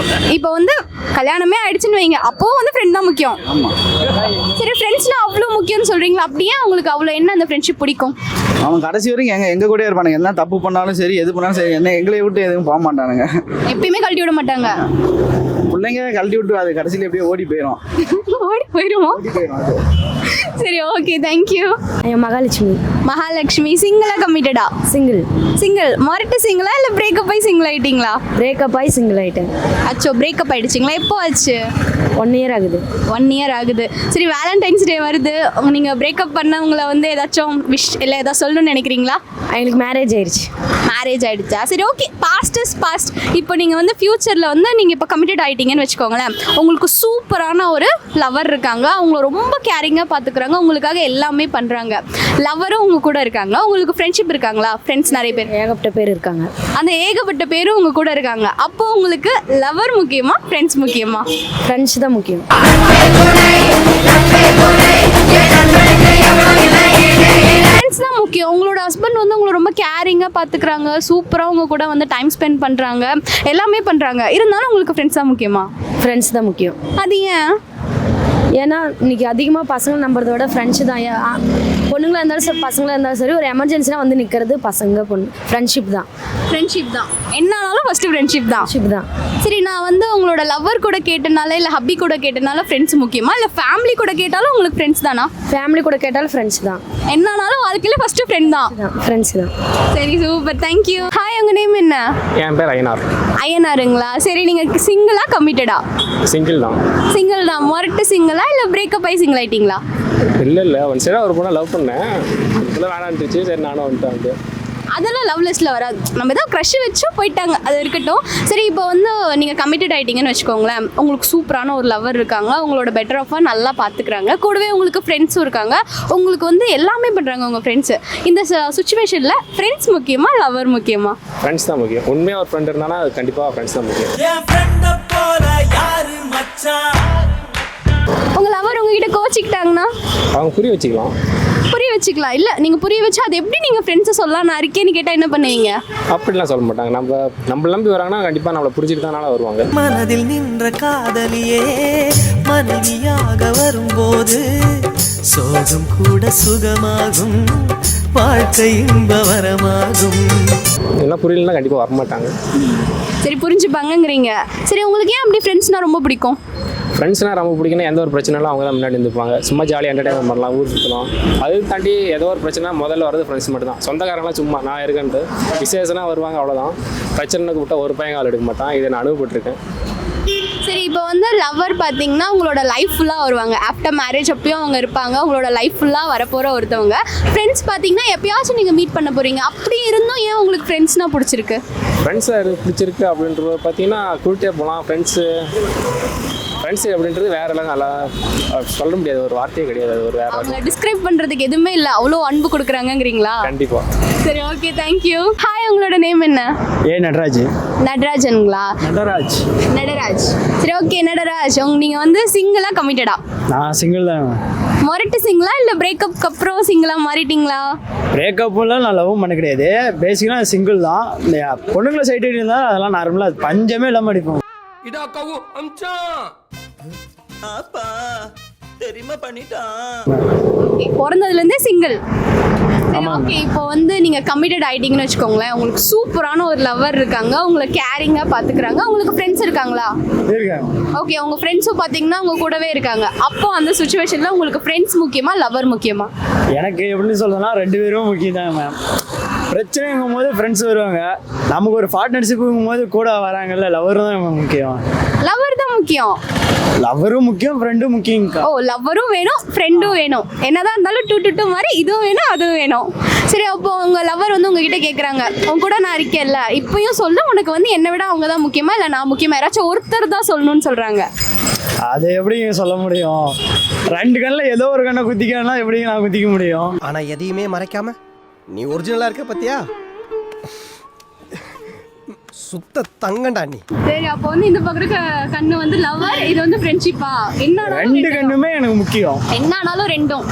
இப்போ வந்து கல்யாணமே ஆயிடுச்சுன்னு வைங்க, அப்போ வந்து ஃப்ரெண்ட் தான் முக்கியம். சரி, ஃப்ரெண்ட்ஸ்லாம் அவ்வளோ முக்கியம்னு சொல்றீங்களா? அப்படியே உங்களுக்கு அவ்வளோ என்ன அந்த ஃப்ரெண்ட்ஷிப் பிடிக்கும்? அவன் கடைசி வரைக்கும் எங்க கூட இருப்பானுங்க. என்ன தப்பு பண்ணாலும் சரி, எது பண்ணாலும் சரி, என்ன எங்களை விட்டு எதுவும் போக மாட்டானுங்க. எப்பயுமே கழட்டி விட மாட்டாங்க. பிள்ளைங்க கழட்டி விட்டு அது கடைசியில் எப்படியே ஓடி போயிடும். ஓடி போயிடுமா? சரி, ஓகே, தேங்க்யூ. மகாலட்சுமி. மகாலட்சுமி. சிங்கிளா கமிட்டடா? சிங்கிள். சிங்கிள். மொரட்டு சிங்கிளா இல்லை பிரேக்கப் ஆகி சிங்கிள் ஆயிட்டீங்களா? பிரேக்கப் ஆகி சிங்கிள் ஆகிட்டேன். அச்சோ, பிரேக்கப் ஆயிடுச்சிங்களா? எப்போ ஆச்சு? 1 year ஆகுது. 1 year ஆகுது. சரி, வேலண்டைன்ஸ் டே வருது. நீங்கள் பிரேக்கப் பண்ணவங்களை வந்து ஏதாச்சும் விஷ் இல்லை ஏதாவது சொல்லணும்னு நினைக்கிறீங்களா? எங்களுக்கு மேரேஜ் ஆயிடுச்சு. மேரேஜ் ஆகிடுச்சா? சரி, ஓகே. Past is past. இப்போ நீங்கள் வந்து ஃப்யூச்சரில் வந்து நீங்கள் இப்போ கமிட்டட் ஆகிட்டீங்கன்னு வச்சுக்கோங்களேன். உங்களுக்கு சூப்பரான ஒரு லவர் இருக்காங்க, அவங்கள ரொம்ப கேரிங்காக பார்த்துக்குறாங்க, உங்களுக்காக எல்லாமே பண்ணுறாங்க. லவரும் உங்கள் கூட இருக்காங்க. உங்களுக்கு ஃப்ரெண்ட்ஷிப் இருக்காங்களா? ஃப்ரெண்ட்ஸ் நிறைய பேர், ஏகப்பட்ட பேர் இருக்காங்க. அந்த ஏகப்பட்ட பேரும் உங்கள் கூட இருக்காங்க. அப்போ உங்களுக்கு லவர் முக்கியமா ஃப்ரெண்ட்ஸ் முக்கியமா? ஃப்ரெண்ட்ஸ் தான் முக்கியம். ஃப்ரெண்ட்ஸ் தான் முக்கியம். உங்களோட ஹஸ்பண்ட் வந்து உங்களை ரொம்ப கேரிங்காக பார்த்துக்கிறாங்க, சூப்பராக உங்கள் கூட வந்து டைம் ஸ்பெண்ட் பண்ணுறாங்க, எல்லாமே பண்ணுறாங்க. இருந்தாலும் உங்களுக்கு ஃப்ரெண்ட்ஸ் தான் முக்கியமா? ஃப்ரெண்ட்ஸ் தான் முக்கியம். அது ஏன்? ஏன்னா இன்னைக்கு அதிகமாக பசங்க நம்புறத விட ஃப்ரெண்ட்ஸு தான். பொண்ணுங்களாக இருந்தாலும் சரி, பசங்களாக இருந்தாலும் சரி, ஒரு எமர்ஜென்சியாக வந்து நிற்கிறது பசங்க பொண்ணு. ஃப்ரெண்ட்ஷிப் தான். ஃப்ரெண்ட்ஷிப் தான். என்னாலும் ஃபஸ்ட்டு ஃப்ரெண்ட்ஷிப் தான். சரி, நான் வந்து உங்களோட லவ்வர் கூட கேட்டனால இல்லை ஹப்பி கூட கேட்டனால ஃப்ரெண்ட்ஸ் முக்கியமா, இல்லை ஃபேமிலி கூட கேட்டாலும் உங்களுக்கு ஃப்ரெண்ட்ஸ் தானா? ஃபேமிலி கூட கேட்டாலும் ஃப்ரெண்ட்ஸ் தான். என்னாலும் வாழ்க்கையில் ஃபஸ்ட்டு ஃப்ரெண்ட் தான். ஃப்ரெண்ட்ஸ் தான். சரி, சூப்பர், தேங்க்யூ. ஹாய், உங்கள் நேம் என்ன? என் பேர் ஐயனார். ஐயனாருங்களா? சரி, நீங்கள் சிங்கிளா கமிட்டடா? சிங்கிள் தான். சிங்கிள் தான். மொரட்டு சிங்கிளா இல்லை பிரேக்கப் ஆகி சிங்கிள் ஆயிட்டீங்களா? இல்லை ஒன் சைடாக ஒரு பொண்ணை லவ் பண்ணேன், இப்போதான் வேணான்ட்டுச்சு. சரி, நானும் வந்துட்டேன். வந்து அதெல்லாம் லவ் லிஸ்ட்டில் வராது. நம்ம ஏதாவது க்ரஷ் வச்சு போயிட்டாங்க, அது இருக்கட்டும். சரி, இப்போ வந்து நீங்கள் கமிட்டட் ஆகிட்டீங்கன்னு வச்சுக்கோங்களேன். உங்களுக்கு சூப்பரான ஒரு லவர் இருக்காங்க, உங்களோட பெட்டர் ஆஃபாக நல்லா பார்த்துக்கிறாங்க, கூடவே உங்களுக்கு ஃப்ரெண்ட்ஸும் இருக்காங்க, உங்களுக்கு வந்து எல்லாமே பண்ணுறாங்க உங்கள் ஃப்ரெண்ட்ஸு. இந்த சுச்சுவேஷனில் ஃப்ரெண்ட்ஸ் முக்கியமா லவர் முக்கியமா? ஃப்ரெண்ட்ஸ் தான் முக்கியம். உண்மையாக ஒரு ஃப்ரெண்ட் இருந்தானா அது கண்டிப்பாக ஃப்ரெண்ட்ஸ் தான் முக்கியம். உங்கள் லவர் உங்ககிட்ட கோச்சிக்கிட்டாங்கன்னா அவங்க புரிய வச்சுக்கலாம். இல்லை, நீங்கள் புரிய வச்சு அது எப்படி நீங்கள் ஃப்ரெண்ட்ஸை சொல்லலாம், நான் இருக்கேன்னு கேட்டால் என்ன பண்ணுவீங்க? அப்படிலாம் சொல்ல மாட்டாங்க. நம்ம நம்பி வராங்கன்னா கண்டிப்பாக நம்மளை புரிஞ்சுட்டு தானால வருவாங்க. மனதில் நின்ற காதலியே மனைவியாக வரும்போது சோகம் கூட சுகமாகும், வாழ்க்கை இன்பவரமாகும். இதெல்லாம் புரியலன்னா கண்டிப்பாக வரமாட்டாங்க. சரி, புரிஞ்சுப்பாங்கங்கிறீங்க. சரி, உங்களுக்கு ஏன் அப்படி ஃப்ரெண்ட்ஸ்னால் ரொம்ப பிடிக்கும்? ஃப்ரெண்ட்ஸ்னால் ரொம்ப பிடிக்குன்னா எந்த ஒரு பிரச்சனைனாலும் அவங்க தான் முன்னாடி இருந்துப்பாங்க. சும்மா ஜாலியாக என்டர்டைன்மெண்ட் பண்ணலாம், ஊர் சுற்றலாம். அது தாண்டி ஏதோ ஒரு பிரச்சனை முதல்ல வரது ஃப்ரெண்ட்ஸ் மட்டும் தான். சொந்தக்காரங்களாம் சும்மா நான் இருக்கேன்ட்டு விசேஷனா வருவாங்க, அவ்வளோதான். பிரச்சனைக்கு விட்டால் ஒரு பையன் கால் எடுக்க மாட்டான். இதை நான் அனுபவப்பட்டிருக்கேன். சரி, இப்போ வந்து லவ்வர் பார்த்தீங்கன்னா உங்களோட லைஃப் ஃபுல்லாக வருவாங்க. ஆஃப்டர் மேரேஜ் அப்பயும் அவங்க இருப்பாங்க, உங்களோட லைஃப் ஃபுல்லாக வரப்போகிற ஒருத்தவங்க. ஃப்ரெண்ட்ஸ் பார்த்தீங்கன்னா எப்பயாச்சும் நீங்கள் மீட் பண்ண போகிறீங்க. அப்படி இருந்தும் ஏன் உங்களுக்கு ஃப்ரெண்ட்ஸ்னால் பிடிச்சிருக்கு? ஃப்ரெண்ட்ஸாக பிடிச்சிருக்கு அப்படின்றது பார்த்தீங்கன்னா கூட்டிகிட்டே போகலாம். ஃப்ரெண்ட்ஸு அப்படின்றது வேற எல்லாம் நல்லா சொல்ல முடியாது, ஒரு வார்த்தையே கிடையாது. அது ஒரு வேற அவங்கள டிஸ்கிரைப் பண்ணுறதுக்கு எதுவுமே இல்லை, அவ்வளோ அன்பு கொடுக்குறாங்கங்கிறீங்களா? கண்டிப்பாக. சரி, ஓகே, தேங்க்யூ. ஹாய், உங்களோட நேம் என்ன? நடராஜ். நடராஜனுங்களா? நடராஜ். சரி, ஓகே, நடராஜ். நீங்கள் வந்து சிங்கிளா கமிட்டடா? நான் சிங்கிள் தான். மொரட்டு சிங்கிளா இல்லை பிரேக்கப்க்கு அப்புறம் சிங்கிளா மாறிட்டீங்களா? பிரேக்கப்லாம் நான் லவ் பண்ண கிடையாது. பேசிக்கலாக சிங்கிள் தான். பொண்ணுங்களை சைடு இருந்தால் அதெல்லாம் நார்மலாக பஞ்சமே இல்லாமல் அடிப்போம். தெரியுமா பண்ணிட்டான். பிறந்ததுலேருந்தே சிங்கிள். ஓகே, இப்போ வந்து நீங்கள் கமிட்டட் ஆகிட்டீங்கன்னு வச்சுக்கோங்களேன். உங்களுக்கு சூப்பரான ஒரு லவர் இருக்காங்க, உங்களை கேரிங்காக பார்த்துக்கிறாங்க. உங்களுக்கு ஃப்ரெண்ட்ஸ் இருக்காங்களா? ஓகே, உங்கள் ஃப்ரெண்ட்ஸும் பார்த்தீங்கன்னா உங்கள் கூடவே இருக்காங்க. அப்போ அந்த சுச்சுவேஷனில் உங்களுக்கு ஃப்ரெண்ட்ஸ் முக்கியமா லவர் முக்கியமா? எனக்கு எப்படின்னு சொல்லணும்னா 2 பேரும் முக்கியம் தான் மேம். பிரச்சனைங்கும் போது ஃப்ரெண்ட்ஸ் வருவாங்க, நமக்கு ஒரு பார்ட்னர்ஷிப்புங்கும் போது கூட வராங்கல்ல, லவர் தான் முக்கியம். லவர் தான் முக்கியம். லவரும் முக்கியம், ஃப்ரெண்டும் முக்கியம். ஓ, லவரும் வேணும், ஃப்ரெண்டும் வேணும். என்னதான் இருந்தாலும் 2 மாதிரி இதுவும் வேணும் அதுவும் வேணும். சரி, அப்போ உங்கள் லவர் வந்து உங்ககிட்ட கேட்குறாங்க, உங்க கூட நான் இருக்கேன்ல, இப்பயும் சொல்ல உனக்கு வந்து என்னை விட அவங்க தான் முக்கியமா இல்லை நான் முக்கியமா? யாராச்சும் ஒருத்தர் தான் சொல்லணும்னு சொல்கிறாங்க. அது எப்படிங்க சொல்ல முடியும்? 2 கண்ணில் ஏதோ ஒரு கண்ணை குத்திக்கன்னா எப்படிங்க நான் குத்திக்க முடியும்? ஆனால் எதையுமே மறைக்காம நீ ஒரிஜினலாக இருக்க பத்தியா? சுத்த தங்கண்டா நீ. சரி, அப்போ வந்து இந்த பக்கம் கண்ணு வந்து லவர், இது வந்து ஃப்ரெண்ட்ஷிப்பா? என்ன 2 கண்ணுமே எனக்கு முக்கியம். என்னானாலும் ரெண்டும்.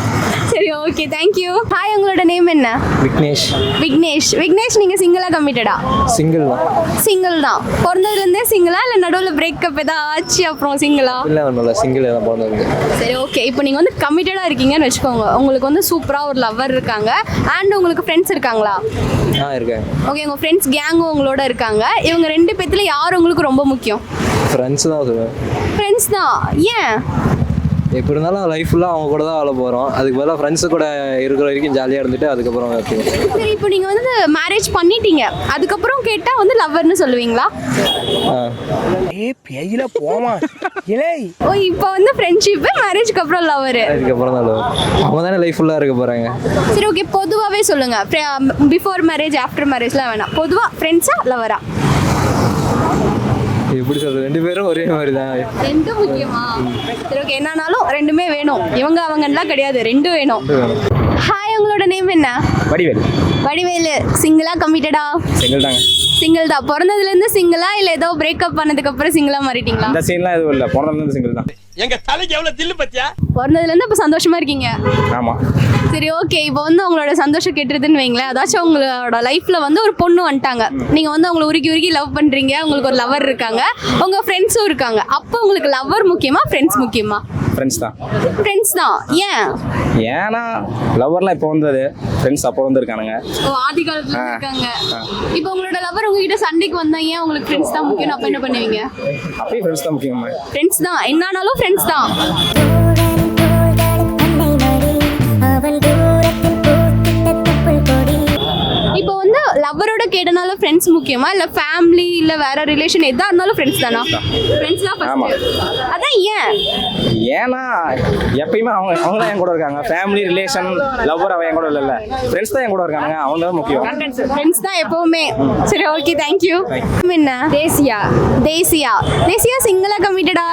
சரி, ஓகே, தேங்க்யூ. ஹாய், உங்களோட நேம் என்ன? விக்னேஷ். விக்னேஷ். விக்னேஷ், நீங்கள் சிங்கிளா கமிட்டடா? சிங்கிள் தான். சிங்கிள் தான். பிறந்ததுலேருந்தே சிங்கிளா இல்லை நடுவில் பிரேக்கப் ஏதாவது ஆச்சு அப்புறம் சிங்கிளா? இல்லை ஒன்றும் இல்லை, சிங்கிள் தான் பிறந்தது. சரி, ஓகே, இப்போ நீங்கள் வந்து கமிட்டடாக இருக்கீங்கன்னு வச்சுக்கோங்க. உங்களுக்கு வந்து சூப்பராக ஒரு லவர் இருக்காங்க அண்ட் உங்களுக்கு ஃப்ரெண்ட்ஸ் இருக்காங்களா? இருக்கேன். ஓகே, உங்கள் ஃப்ரெண்ட்ஸ் கேங்கும் உங்களோட இருக்காங்க. இவங்க 2 பேத்துல யார் உங்களுக்கு ரொம்ப முக்கியம்? ஃப்ரெண்ட்ஸ் தான் சொல்லுவேன். ஃப்ரெண்ட்ஸ் தான். ஏன்? எப்படி இருந்தாலும் லைஃப் ஃபுல்லாக அவங்க கூட தான் வாழ போகிறோம். அதுக்கு பதிலாக ஃப்ரெண்ட்ஸு கூட இருக்கிற வரைக்கும் ஜாலியாக இருந்துட்டு அதுக்கப்புறம் சரி, இப்போ நீங்கள் வந்து மேரேஜ் பண்ணிட்டீங்க, அதுக்கப்புறம் கேட்டால் வந்து லவ்வர்னு சொல்லுவீங்களா? பேயில போமா இலை. ஓ, இப்போ வந்து ஃப்ரெண்ட்ஷிப்பு, மேரேஜ்க்கு அப்புறம் லவர். அதுக்கப்புறம் தான் லவ். அவங்க தானே லைஃப் ஃபுல்லாக இருக்க போகிறாங்க. சரி, ஓகே, பொதுவாகவே சொல்லுங்கள். பிஃபோர் மேரேஜ் ஆஃப்டர் மேரேஜ்லாம் வேணாம். பொதுவாக ஃப்ரெண்ட்ஸா லவரா? எப்படி சொல்கிறது, 2 பேரும் ஒரே மாதிரி தான். 2 முக்கியமா? சரி, ஓகே, என்னன்னாலும் 2மே வேணும். இவங்க அவங்கலாம் கிடையாது, 2 வேணும். ஹாய், உங்களோட நேம் என்ன? வடிவேல். வடிவேலு. சிங்கிளா கமிட்டடா? சிங்கிள் தாங்க. சிங்கிள் தான். பிறந்ததுலேருந்து சிங்கிளா இல்லை ஏதோ பிரேக்கப் பண்ணதுக்கப்புறம் சிங்கிளா மாறிட்டீங்களா? இந்த சீன்லாம் எதுவும் இல்லை, பிறந்ததுலேருந்து சிங்கிள் தான். எங்க தலைக்கு எவ்வளவு தில்லு பத்தியா? பிறந்ததுலேருந்து இப்போ சந்தோஷமா இருக்கீங்க? ஆமாம். சரி, ஓகே, இப்போ வந்து உங்களோட சந்தோஷம் கெட்டுறதுன்னு வைங்களேன். அதாச்சும் உங்களோட லைஃப்பில் வந்து ஒரு பொண்ணு வந்துட்டாங்க, நீங்கள் வந்து அவங்களை உருக்கி உருக்கி லவ் பண்ணுறீங்க, உங்களுக்கு ஒரு லவர் இருக்காங்க, உங்கள் ஃப்ரெண்ட்ஸும் இருக்காங்க. அப்போ உங்களுக்கு லவர் முக்கியமா ஃப்ரெண்ட்ஸ் முக்கியமா? ஃப்ரெண்ட்ஸ் தான். ஃப்ரெண்ட்ஸ் தான். ஏன்? ஏன்னா லவர்லாம் இப்போ வந்தது, ஃப்ரெண்ட்ஸ் அப்போ வந்துருக்கானுங்க. ஓ, ஆதி காலத்துல இருக்காங்க. இப்போ உங்களோட லவர் உங்ககிட்ட சண்டைக்கு வந்தா ஏன் உங்களுக்கு ஃப்ரெண்ட்ஸ் தான் முக்கியம்? அப்போ என்ன பண்ணுவீங்க? அப்பயும் ஃப்ரெண்ட்ஸ் தான் முக்கியமா? ஃப்ரெண்ட்ஸ் தான். என்னானாலும் ஃப்ரெண்ட்ஸ் தான். இப்போ வந்து லவ்வரோட கேட்டனாலும் ஃப்ரெண்ட்ஸ் முக்கியமா இல்லை ஃபேமிலி இல்லை வேற ரிலேஷன் எதாக இருந்தாலும் ஃப்ரெண்ட்ஸ் தானா? ஃப்ரெண்ட்ஸ் தான் ஃபர்ஸ்ட். அதான் ஏன்? ஏன்னா எப்பயுமே அவங்க தான் என் கூட இருக்காங்க. ஃபேமிலி ரிலேஷன் லவ்வர் அவன் என் கூட இல்லை, ஃப்ரெண்ட்ஸ் தான் என் கூட இருக்காங்க. அவங்க தான் முக்கியம். ஃப்ரெண்ட்ஸ் தான் எப்பவுமே. சரி, ஓகே, தேங்க்யூ. என்ன? தேசியா. தேசியா. தேசியா சிங்கிளா கமிட்டடா?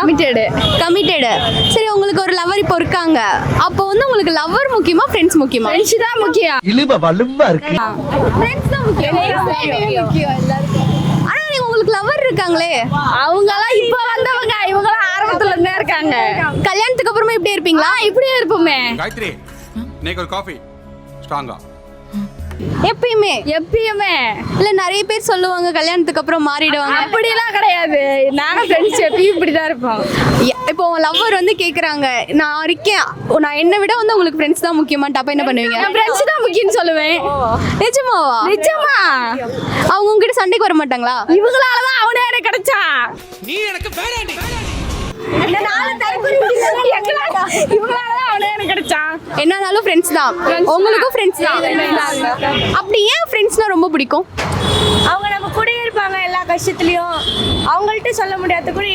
கமிட்டடு. சரி, உங்களுக்கு ஒரு லவர் இப்போ இருக்காங்க, அப்போ வந்து உங்களுக்கு லவர் முக்கியமா ஃப்ரெண்ட்ஸ் முக்கியமா? ஃப்ரெண்ட்ஸ் தான் முக்கியம். இழுவ வலுவா இருக்கு. ஃப்ரெண்ட்ஸ் தான் முக்கியம். ஆனா நீங்க உங்களுக்கு லவர் இருக்காங்களே, அவங்கலாம் இப்போ வந்தவங்க, இவங்கலாம் ஆரம்பத்துல இருந்தே இருக்காங்க. கல்யாணத்துக்கு அப்புறமா இப்படி இருப்பீங்களா? இப்படியே இருப்போமே. காயத்ரி, நேக்கு ஒரு காஃபி ஸ்ட்ராங்கா. எப்பயுமே இல்ல, நிறைய பேர் சொல்லுவாங்க கல்யாணத்துக்கு அப்புறம் மாறிடுவாங்க. அப்படிலாம் கிடையாது. நாங்க ஃப்ரெண்ட்ஸ் எப்பயும் இப்படிதான் இருப்போம். இப்போ லவ்வர் வந்து கேக்குறாங்க, நான் இருக்கேன், நான் என்ன விட வந்து உங்களுக்கு ஃப்ரெண்ட்ஸ் தான் முக்கியமான்ட்டு, அப்ப என்ன பண்ணுவீங்க? ஃப்ரெண்ட்ஸ் தான் முக்கியம்னு சொல்லுவேன். நிஜமாவா? நிஜமா. அவங்க உங்ககிட்ட சண்டைக்கு வர மாட்டாங்களா? இவங்களாலதான் அவனே எனக்கு கிடைச்சா. நீ எனக்கு வேணாண்டி. என்னாலும் ஃப்ரெண்ட்ஸ் தான். உங்களுக்கும் ஃப்ரெண்ட்ஸ் தான். அப்படி ஏன் ஃப்ரெண்ட்ஸ்னா ரொம்ப பிடிக்கும்? அவங்க நம்ம கூட இருப்பாங்க எல்லா கஷ்டத்துலையும். அவங்கள்ட்ட சொல்ல முடியாத கூட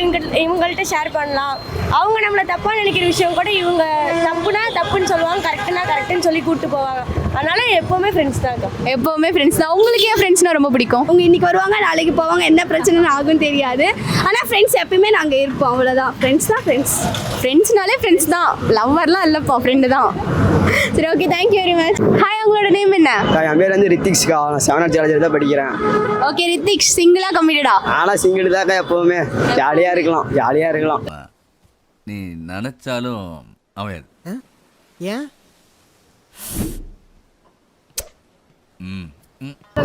இவங்கள்ட்ட ஷேர் பண்ணலாம். அவங்க நம்மளை தப்பாக நினைக்கிற விஷயம் கூட இவங்க தப்புனா தப்புன்னு சொல்லுவாங்க, கரெக்டுனா கரெக்டுன்னு சொல்லி கூப்பிட்டு போவாங்க. அதனால எப்போவுமே ஃப்ரெண்ட்ஸ் தான் இருக்கும். எப்போவுமே ஃப்ரெண்ட்ஸ் தான். உங்களுக்கு ஏன் ஃப்ரெண்ட்ஸ்னா ரொம்ப பிடிக்கும்? அவங்க இன்னைக்கு வருவாங்க, நாளைக்கு போவாங்க, என்ன பிரச்சனைன்னு ஆகும்னு தெரியாது. ஆனால் ஃப்ரெண்ட்ஸ் எப்பயுமே நாங்கள் இருப்போம், அவ்வளோதான். ஃப்ரெண்ட்ஸ் தான். ஃப்ரெண்ட்ஸ்னாலே ஃப்ரெண்ட்ஸ் தான். லவ்வர்லாம் இல்லைப்பா, ஃப்ரெண்டு தான். சரி, okay, thank you very much. Hi, உங்களோட நேம் என்ன? என் பேர் வந்து ரித்திக்ஸ்கா. 7th காலேஜில் தான் படிக்கிறேன். ஓகே, ரித்திக்ஸ். சிங்கிளா கமிட்டடா? ஆனால் சிங்கிள் தாக்கா, எப்போவுமே ஜாலியாக இருக்கலாம். நீ நினைச்சாலும் அவன் ஏன்?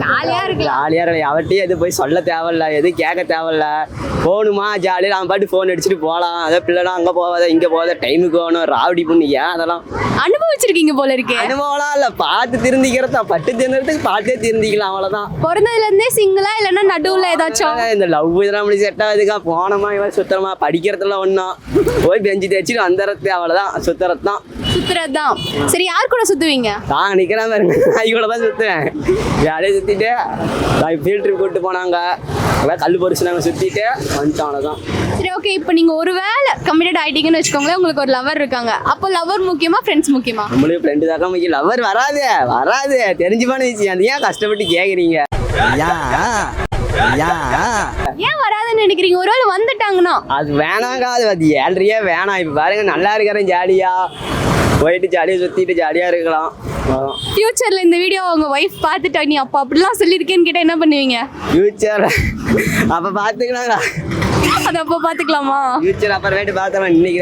ஜாலியா இருக்கலாம். ஜாலியாக இருக்கலாம். அவர்கிட்டயும் எது போய் சொல்ல தேவையில்ல, எதுவும் கேட்க தேவையில்ல. போகணுமா ஜாலியாக நம்ம பாட்டு ஃபோன் அடிச்சுட்டு போகலாம். அதை பிள்ளைலாம் அங்கே போகாத இங்கே போகாத டைமுக்கு போகணும் ராவடி பண்ணி ஏன் அதெல்லாம் அனுபவிச்சிருக்கீங்க போல இருக்கு. அனுபவம்லாம் இல்லை, பார்த்து திருந்திக்கிறதா. பட்டு திருந்துறதுக்கு பார்த்தே திருந்திக்கலாம், அவ்வளோதான். பிறந்ததுல இருந்தே சிங்கிளா இல்லைன்னா நடுவுல ஏதாச்சும்? இந்த லவ் இதெல்லாம் அப்படி செட் ஆகுதுக்கா. போனோமா இவன் சுத்தரமா படிக்கிறதுல ஒன்றும் போய் பெஞ்சு தேய்ச்சிட்டு வந்துடுறது, அவ்வளோதான். சுத்துறது தான். சுத்துறதுதான். சரி, யார் கூட சுத்துவீங்க? நான் நிற்கிறேன் பாருங்க, நாய் கூட தான் சுற்றுவேன். ஜாலியாக சுற்றிட்டு ஃபீல்ட் ட்ரிப் கூப்பிட்டு போனாங்க, அதான் கல் பொறிச்சு நாங்கள் சுற்றிட்டு வந்துட்டோம், அவ்வளோதான். சரி, ஓகே. இப்போ நீங்க ஒருவேளை கமிட்டட் ஆயிட்டீங்கன்னு வச்சுக்கோங்களேன், உங்களுக்கு ஒரு லவர் இருக்காங்க. அப்போ லவர் முக்கியமா ஃப்ரெண்ட்ஸ் முக்கியமா? நம்மளுக்கு ஃப்ரெண்டு தாக்கா முக்கியம். லவர் வராது தெரிஞ்சுமான விஷயம். அது ஏன் கஷ்டப்பட்டு கேட்குறீங்க? ஏன் வராதுன்னு நினைக்கிறீங்க? ஒருவேளை வந்துட்டாங்கன்னா அது வேணாங்க, அது ஏழ்றையே வேணாம். இப்போ பாருங்க, நல்லா இருக்கிறேன், ஜாலியாக போயிட்டு ஜாலியாக சுற்றிட்டு ஜாலியாக இருக்கலாம். ஃபியூச்சர்ல இந்த வீடியோ உங்க ஒய்ஃப் பார்த்துட்டா நீ அப்போ அப்படிலாம் சொல்லியிருக்கேன்னு கேட்டால் என்ன பண்ணுவீங்க? ஃபியூச்சர் அப்போ பார்த்துக்கலாங்க. அது அப்போ பார்த்துக்கலாமா? ஃபியூச்சர் அப்புறமேட்டு பார்த்தலாம். இன்னைக்கு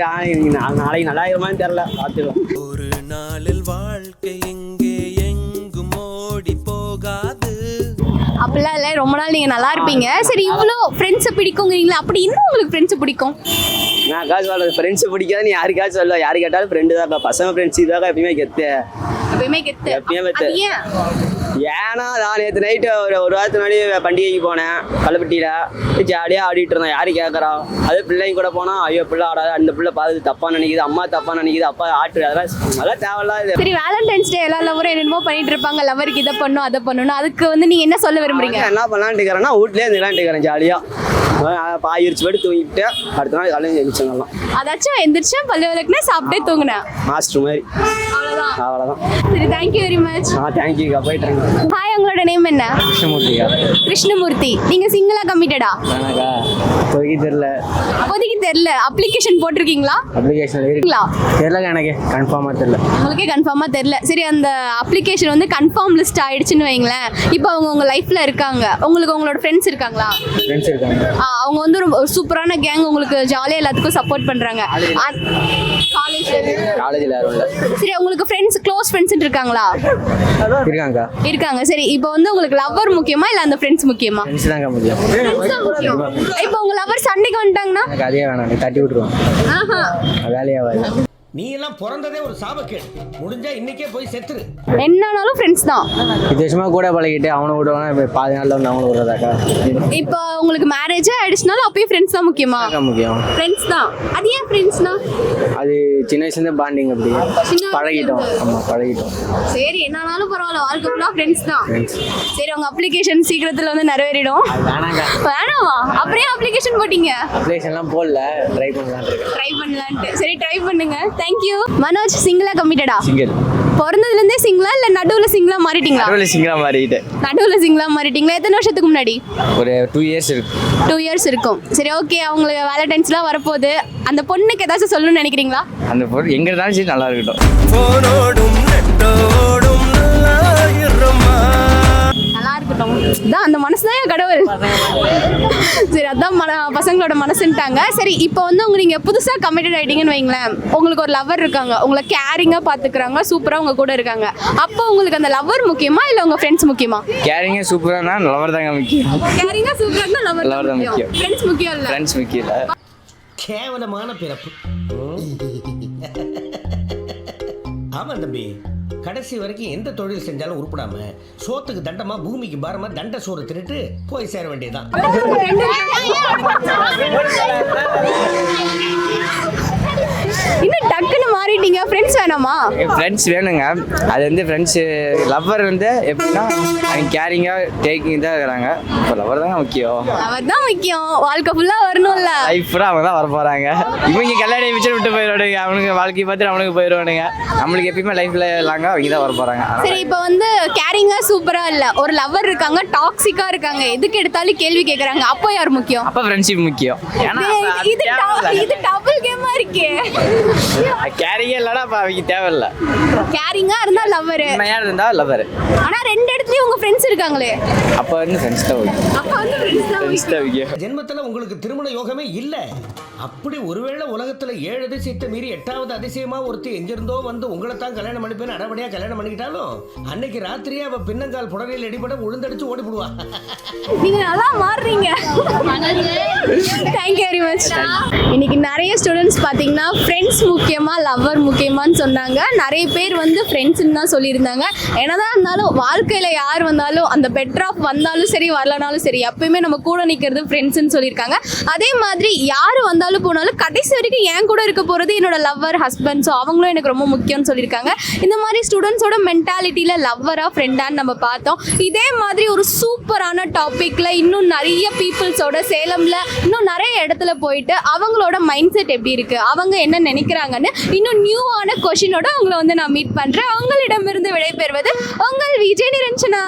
நாளைக்கு நல்லா இருக்குமான்னு தெரியல, பார்த்துக்கலாம். ஒரு நாளில் வாழ்க்கை எங்கே எங்கும் ஓடி போகாது. அப்படிலாம் இல்லை, ரொம்ப நாள் நீங்கள் நல்லா இருப்பீங்க. சரி, இவ்வளோ ஃப்ரெண்ட்ஸை பிடிக்குங்கிறீங்களா? அப்படி இன்னும் உங்களுக்கு ஃப்ரெண்ட்ஸை பிடிக்கும்? நான் காசு சொல்கிறது ஃப்ரெண்ட்ஸை பிடிக்காதுன்னு யாருக்காச்சும் சொல்ல. யாரு கேட்டாலும் ஃப்ரெண்டு தாக்கா. பசங்க ஃப்ரெண்ட்ஸ் இதாக்கா எப்பயுமே கெத்து. எப்பயுமே கெத்து. எப்பயுமே கெத்து. அது ஏன்? ஏன்னா நான் நேற்று நைட்டு ஒரு வாரத்துக்கு முன்னாடி பண்டிகைக்கு போனேன் கள்ளப்பட்டியில். ஜாலியாக ஆடிட்டு இருந்தேன். யாரு கேட்குறா? அது பிள்ளைங்க கூட போனால் ஐயோ பிள்ளை ஆடாது, அந்த பிள்ளை பார்த்து தப்பாக நினைக்குது, அம்மா தப்பாக நினைக்குது, அப்பா ஆட்டு, அதெல்லாம் தேவையில்லாது. சரி, வேலண்டைன்ஸ் டே எல்லா லவரும் என்னென்னமோ பண்ணிட்டு இருப்பாங்க. லவருக்கு இதை பண்ணும் அதை பண்ணணும். அதுக்கு வந்து நீங்கள் என்ன சொல்ல விரும்புறீங்க? என்ன பண்ணலான்ட்டு இருக்கிறேன்னா வீட்லேயே இருந்துக்கலான்ட்டு ஜாலியாக பாயிருச்சு போய்ட்டு தூங்கிட்டு அடுத்த நாள் காலையில் எழுந்திரிச்சோங்கலாம். அதாச்சும் எந்திரிச்சேன், பல்லு விளக்குனேன், சாப்பிட்டே தூங்கினேன், மாஸ்டர் மாதிரி. அவ்வளோதான். சரி, தேங்க்யூ வெரி மச். தேங்க்யூக்கா, போயிட்டுருங்க. ஹாய், உங்களோட நேம் என்ன? கிருஷ்ணமூர்த்திக்கா. கிருஷ்ணமூர்த்தி. நீங்கள் சிங்கிளாக கமிட்டடா? வேணாக்கா, இப்போதைக்கு தெரில. அப்போதைக்கு தெரில. அப்ளிகேஷன் போட்டிருக்கீங்களா? அப்ளிகேஷன் இருக்குங்களா? தெரிலங்க, எனக்கு கன்ஃபார்மாக தெரில. உங்களுக்கே கன்ஃபார்மாக தெரில. சரி, அந்த அப்ளிகேஷன் வந்து கன்ஃபார்ம் லிஸ்ட் ஆயிடுச்சுன்னு வைங்களேன். இப்போ அவங்க உங்கள் லைஃப்பில் இருக்காங்க. உங்களுக்கு உங்களோட ஃப்ரெண்ட்ஸ் இருக்காங்களா? ஃப்ரெண்ட்ஸ் இருக்காங்க. அவங்க வந்து ஒரு சூப்பரான கேங், உங்களுக்கு ஜாலியாக எல்லாத்துக்கும் சப்போர்ட் பண்ணுறாங்க. காலேஜில் யாரும் இல்லை. சரி, உங்களுக்கு ஃப்ரெண்ட்ஸ், க்ளோஸ் ஃப்ரெண்ட்ஸ் இருக்காங்களா? இருக்காங்க. இருக்காங்க. சரி, இப்போ வந்து உங்களுக்கு லவர் முக்கியமா இல்லை அந்த ஃப்ரெண்ட்ஸ் முக்கியமா? ஃப்ரெண்ட்ஸ் தாங்க முக்கியம். இப்போ உங்க லவர் சண்டைக்கு வந்துட்டாங்கன்னா எனக்கு அதே வேணாம், நீ தட்டி விட்டுருவோம். வேலையாகாது. நீ எல்லாம் பிறந்ததே ஒரு சாபக்கேடு. முடிஞ்சா இன்னைக்கே போய் செத்துரு. என்னன்னாலும் ஃப்ரெண்ட்ஸ் தான். வித்தியாசமா கூட பழகிட்டு அவனை விடுவானா இப்போ பாதி நாளில் வந்து அவனை விடுறதாக்கா. இப்போ உங்களுக்கு மேரேஜே ஆயிடுச்சுனாலும் அப்பயும் ஃப்ரெண்ட்ஸ் தான் முக்கியமா? முக்கியம். ஃப்ரெண்ட்ஸ் தான். அது ஏன் ஃப்ரெண்ட்ஸ்னா? அது சின்ன வயசுலேருந்து பாண்டிங் அப்படி பழகிட்டோம். ஆமாம், பழகிட்டோம். சரி, என்னன்னாலும் பரவாயில்ல, வாழ்க்கை ஃபுல்லாக ஃப்ரெண்ட்ஸ் தான். சரி, உங்க அப்ளிகேஷன் சீக்கிரத்தில் வந்து நிறைவேறிடும். வேணாமா? அப்படியே அப்ளிகேஷன் போட்டீங்க? அப்ளிகேஷன்லாம் போடல, ட்ரை பண்ணலான்ட்டு. ட்ரை பண்ணலான்ட்டு. சரி, ட்ரை பண்ணுங்க. தேங்க்யூ. மனோஜ், சிங்கிளா கமிட்டடா? சிங்கிள். பிறந்ததுலேருந்தே சிங்கிளா இல்லை நடுவில் சிங்கிளா மாறிட்டீங்களா? நடுவில் சிங்கிளாக மாறிட்டேன். நடுவில் சிங்கிளா மாறிட்டீங்களா? எத்தனை வருஷத்துக்கு முன்னாடி? ஒரு 2 years இருக்கு. 2 years இருக்கும். சரி, ஓகே. அவங்களுக்கு வேலண்டைன்ஸ்லாம் வரப்போகுது. அந்த பொண்ணுக்கு ஏதாச்சும் சொல்லணும்னு நினைக்கிறீங்களா? அந்த பொண்ணு எங்கே இருந்தாலும் சரி நல்லா இருக்கட்டும். போனோடும் நெட்டோடும் நல்லா இருக்கட்டும். இதான் அந்த மனசு தான் கடவுள். சரி, அதான் பசங்களோட மனசுன்ட்டாங்க. சரி, இப்போ வந்து நீங்கள் புதுசாக கமிட்டட் ஆகிட்டீங்கன்னு வைங்களேன். உங்களுக்கு ஒரு லவர் இருக்காங்க, உங்களை கேரிங்காக பார்த்துக்கிறாங்க, சூப்பராக உங்கள் கூட இருக்காங்க. அப்போ உங்களுக்கு அந்த லவர் முக்கியமா இல்லை உங்கள் ஃப்ரெண்ட்ஸ் முக்கியமா? கேரிங்காக சூப்பரானா லவர் தாங்க முக்கியம். கேரிங்காக சூப்பராக லவர் தான் முக்கியம். ஃப்ரெண்ட்ஸ் முக்கியம் இல்லை. ஃப்ரெண்ட்ஸ் முக்கியம் இல்லை. கேவலமான பிறப்பு. ஆமா தம்பி, கடைசி வரைக்கும் எந்த தொழில் செஞ்சாலும் உருப்படாம சோத்துக்கு தண்டமா பூமிக்கு பாரமா தண்ட சோறு தின்னுட்டு போய் சேர வேண்டியதுதான். இன்னும் டக்குன்னு மாறிட்டீங்க. ஃப்ரெண்ட்ஸ் வேணாமா? ஃப்ரெண்ட்ஸ் வேணுங்க. அது வந்து ஃப்ரெண்ட்ஸு லவ்வர் வந்து எப்படின்னா அவங்க கேரிங்காக டேக்கிங் தான் இருக்கிறாங்க. இப்போ லவர் தான் முக்கியம். லவர் தான் முக்கியம். வாழ்க்கை ஃபுல்லாக வரணும்ல. லைஃப் ஃபுல்லாக அவங்க தான் வர போகிறாங்க. இவங்க கல்யாணம் மிச்சம் விட்டு போயிடுவானுங்க. அவனுக்கு வாழ்க்கையை பார்த்துட்டு அவனுக்கு போயிடுவானுங்க. நம்மளுக்கு எப்பயுமே லைஃப்பில் இல்லாங்க அவங்க தான் வர போகிறாங்க. சரி, இப்போ வந்து கேரிங்காக சூப்பராக இல்லை, ஒரு லவர் இருக்காங்க, டாக்ஸிக்காக இருக்காங்க, எதுக்கு எடுத்தாலும் கேள்வி கேட்குறாங்க. அப்போ யார் முக்கியம்? அப்போ ஃப்ரெண்ட்ஷிப் முக்கியம். இது டபுள் கேமாக இருக்கே. கேரிங்கே இல்லைனா அப்போ அவங்க தேவை. இல்லை. கேரிங்காக இருந்தால் லவ்வர், உண்மையாக இருந்தால் லவ்வர். ஆனால் 2 இடத்துலையும் உங்கள் ஃப்ரெண்ட்ஸ் இருக்காங்களே, அப்போ வந்து ஃப்ரெண்ட்ஸ் தான் ஓகே. அப்போ வந்து ஃப்ரெண்ட்ஸ் தான் ஓகே. ஜென்மத்துல உங்களுக்கு திருமண யோகமே இல்ல. அப்படி ஒருவேளை உலகத்துல 7 அதிசயத்தை மீறி 8வது அதிசயமா ஒருத்தி எங்கிருந்தோ வந்து உங்களை தான் கல்யாணம் பண்ணிப்பேன்னு அடபடியா கல்யாணம் பண்ணிக்கிட்டாலும் அன்னைக்கு ராத்திரியே அவ பின்னங்கால் புடவையில் அடிபட உழுந்தடிச்சு ஓடி போடுவா. நீங்க நல்லா மாறுறீங்க. Thank you very much. இன்னைக்கு நிறைய ஸ்டூடெண்ட்ஸ் பார்த்தீங்கன்னா ஃப்ரெண்ட்ஸ் முக்கியமா லவ்வர் முக்கியமான்னு சொன்னாங்க. நிறைய பேர் வந்து ஃப்ரெண்ட்ஸ்ன்னு தான் சொல்லியிருந்தாங்க. என்னதான் இருந்தாலும் வாழ்க்கையில் யார் வந்தாலும் அந்த பெட்டர் ஆஃப் வந்தாலும் சரி வரலனாலும் சரி எப்பயுமே நம்ம கூட நிற்கிறது ஃப்ரெண்ட்ஸ்ன்னு சொல்லியிருக்காங்க. அதே மாதிரி யார் வந்தாலும் போனாலும் கடைசி வரைக்கும் என் கூட இருக்க போகிறது என்னோட லவ்வர் ஹஸ்பண்ட். ஸோ அவங்களும் எனக்கு ரொம்ப முக்கியம்னு சொல்லியிருக்காங்க. இந்த மாதிரி ஸ்டூடெண்ட்ஸோட மென்டாலிட்டியில் லவ்வரா ஃப்ரெண்டான்னு நம்ம பார்த்தோம். இதே மாதிரி ஒரு சூப்பரான டாப்பிக்கில் இன்னும் நிறைய பீப்புள்ஸோட சேலமில் இன்னும் நிறைய இடத்துல போயிட்டு அவங்களோட மைண்ட் செட் எப்படி இருக்குது, அவங்க என்ன நினைக்கிறாங்கன்னு இன்னும் நியூவான கொஷினோட அவங்கள வந்து நான் மீட் பண்ணுறேன். அவங்களிடமிருந்து விடைபெறுவது உங்கள் விஜய் நிரஞ்சனா.